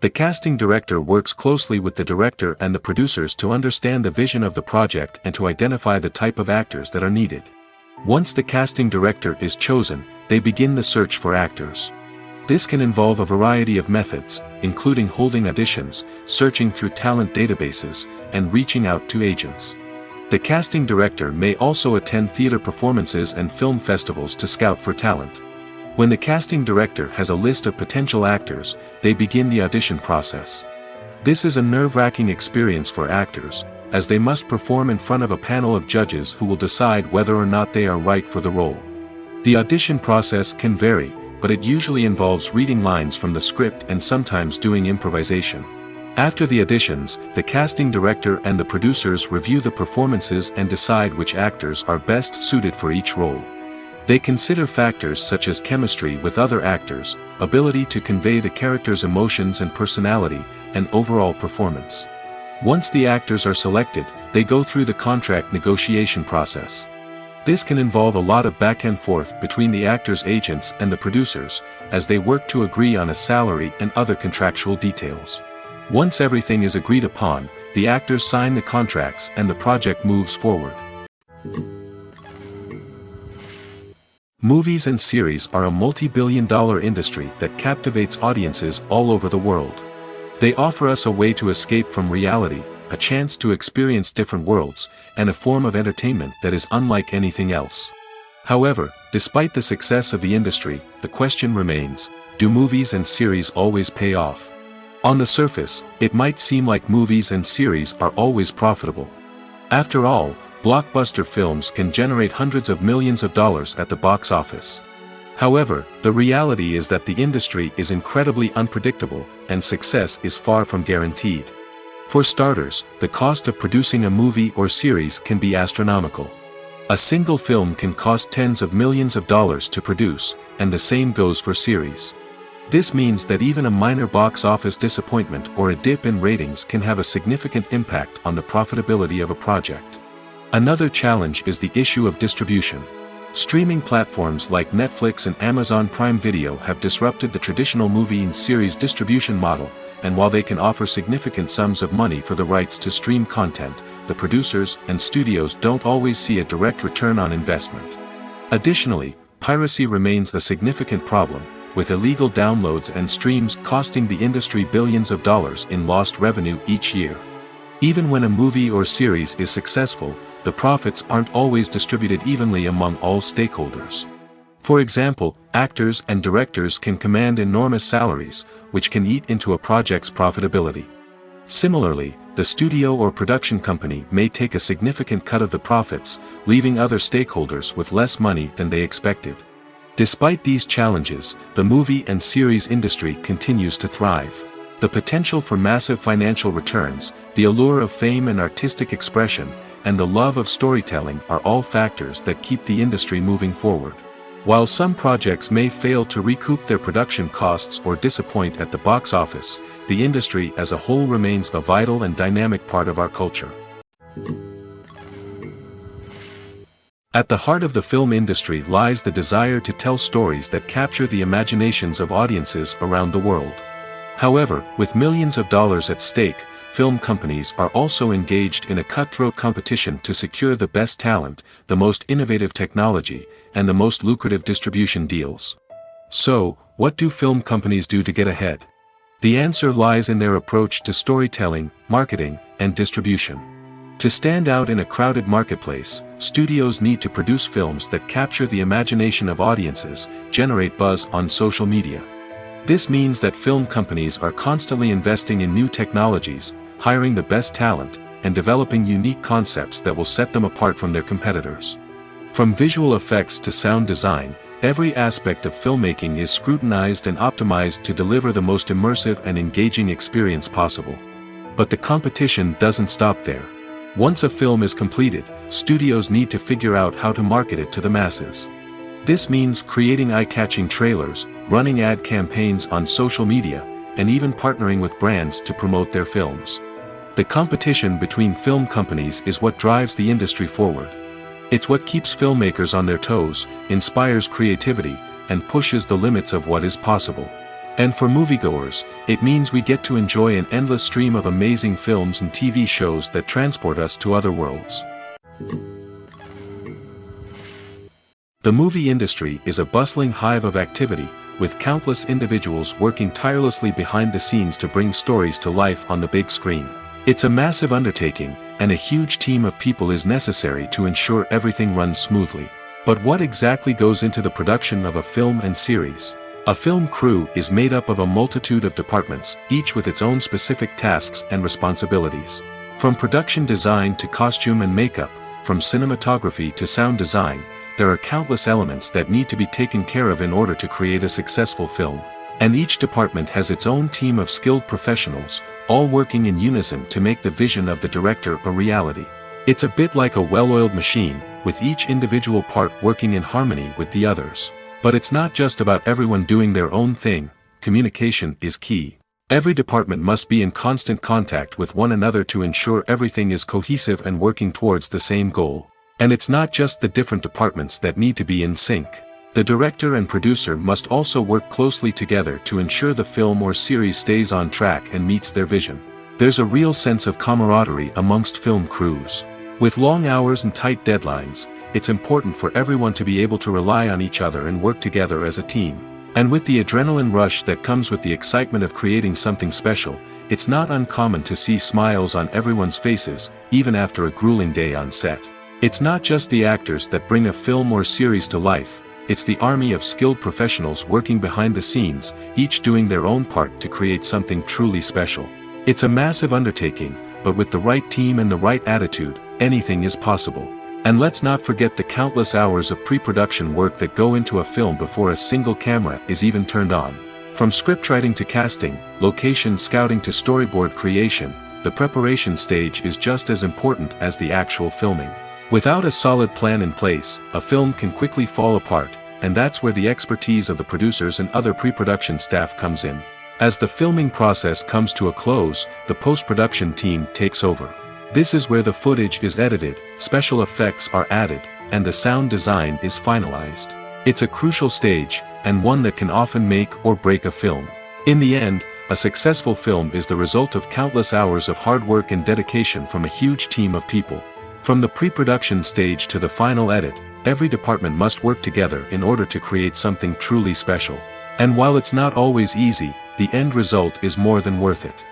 The casting director works closely with the director and the producers to understand the vision of the project and to identify the type of actors that are needed. Once the casting director is chosen, they begin the search for actors. This can involve a variety of methods, including holding auditions, searching through talent databases, and reaching out to agents. The casting director may also attend theater performances and film festivals to scout for talent. When the casting director has a list of potential actors, they begin the audition process. This is a nerve-wracking experience for actors, as they must perform in front of a panel of judges who will decide whether or not they are right for the role. The audition process can vary, but it usually involves reading lines from the script and sometimes doing improvisation. After the auditions, the casting director and the producers review the performances and decide which actors are best suited for each role. They consider factors such as chemistry with other actors, ability to convey the character's emotions and personality, and overall performance. Once the actors are selected, they go through the contract negotiation process. This can involve a lot of back and forth between the actors' agents and the producers, as they work to agree on a salary and other contractual details. Once everything is agreed upon, the actors sign the contracts and the project moves forward. Movies and series are a multi-billion-dollar industry that captivates audiences all over the world. They offer us a way to escape from reality, a chance to experience different worlds, and a form of entertainment that is unlike anything else. However, despite the success of the industry, the question remains, do movies and series always pay off? On the surface, it might seem like movies and series are always profitable. After all, blockbuster films can generate hundreds of millions of dollars at the box office. However, the reality is that the industry is incredibly unpredictable, and success is far from guaranteed. For starters, the cost of producing a movie or series can be astronomical. A single film can cost tens of millions of dollars to produce, and the same goes for series. This means that even a minor box office disappointment or a dip in ratings can have a significant impact on the profitability of a project. Another challenge is the issue of distribution. Streaming platforms like Netflix and Amazon Prime Video have disrupted the traditional movie and series distribution model, and while they can offer significant sums of money for the rights to stream content, the producers and studios don't always see a direct return on investment. Additionally, piracy remains a significant problem, with illegal downloads and streams costing the industry billions of dollars in lost revenue each year. Even when a movie or series is successful, the profits aren't always distributed evenly among all stakeholders. For example, actors and directors can command enormous salaries, which can eat into a project's profitability. Similarly, the studio or production company may take a significant cut of the profits, leaving other stakeholders with less money than they expected. Despite these challenges, the movie and series industry continues to thrive. The potential for massive financial returns, the allure of fame and artistic expression, and the love of storytelling are all factors that keep the industry moving forward. While some projects may fail to recoup their production costs or disappoint at the box office, the industry as a whole remains a vital and dynamic part of our culture. At the heart of the film industry lies the desire to tell stories that capture the imaginations of audiences around the world. However, with millions of dollars at stake, film companies are also engaged in a cutthroat competition to secure the best talent, the most innovative technology, and the most lucrative distribution deals. So, what do film companies do to get ahead? The answer lies in their approach to storytelling, marketing, and distribution. To stand out in a crowded marketplace, studios need to produce films that capture the imagination of audiences, generate buzz on social media. This means that film companies are constantly investing in new technologies, hiring the best talent, and developing unique concepts that will set them apart from their competitors. From visual effects to sound design, every aspect of filmmaking is scrutinized and optimized to deliver the most immersive and engaging experience possible. But the competition doesn't stop there. Once a film is completed, studios need to figure out how to market it to the masses. This means creating eye-catching trailers, running ad campaigns on social media, and even partnering with brands to promote their films. The competition between film companies is what drives the industry forward. It's what keeps filmmakers on their toes, inspires creativity, and pushes the limits of what is possible. And for moviegoers, it means we get to enjoy an endless stream of amazing films and TV shows that transport us to other worlds. The movie industry is a bustling hive of activity, with countless individuals working tirelessly behind the scenes to bring stories to life on the big screen. It's a massive undertaking, and a huge team of people is necessary to ensure everything runs smoothly. But what exactly goes into the production of a film and series? A film crew is made up of a multitude of departments, each with its own specific tasks and responsibilities. From production design to costume and makeup, from cinematography to sound design, there are countless elements that need to be taken care of in order to create a successful film. And each department has its own team of skilled professionals, all working in unison to make the vision of the director a reality. It's a bit like a well-oiled machine, with each individual part working in harmony with the others. But it's not just about everyone doing their own thing. Communication is key. Every department must be in constant contact with one another to ensure everything is cohesive and working towards the same goal. And it's not just the different departments that need to be in sync. The director and producer must also work closely together to ensure the film or series stays on track and meets their vision. There's a real sense of camaraderie amongst film crews. With long hours and tight deadlines, it's important for everyone to be able to rely on each other and work together as a team. And with the adrenaline rush that comes with the excitement of creating something special, it's not uncommon to see smiles on everyone's faces, even after a grueling day on set. It's not just the actors that bring a film or series to life, it's the army of skilled professionals working behind the scenes, each doing their own part to create something truly special. It's a massive undertaking, but with the right team and the right attitude, anything is possible. And let's not forget the countless hours of pre-production work that go into a film before a single camera is even turned on. From scriptwriting to casting, location scouting to storyboard creation, the preparation stage is just as important as the actual filming. Without a solid plan in place, a film can quickly fall apart, and that's where the expertise of the producers and other pre-production staff comes in. As the filming process comes to a close, the post-production team takes over. This is where the footage is edited, special effects are added, and the sound design is finalized. It's a crucial stage, and one that can often make or break a film. In the end, a successful film is the result of countless hours of hard work and dedication from a huge team of people. From the pre-production stage to the final edit, every department must work together in order to create something truly special. And while it's not always easy, the end result is more than worth it.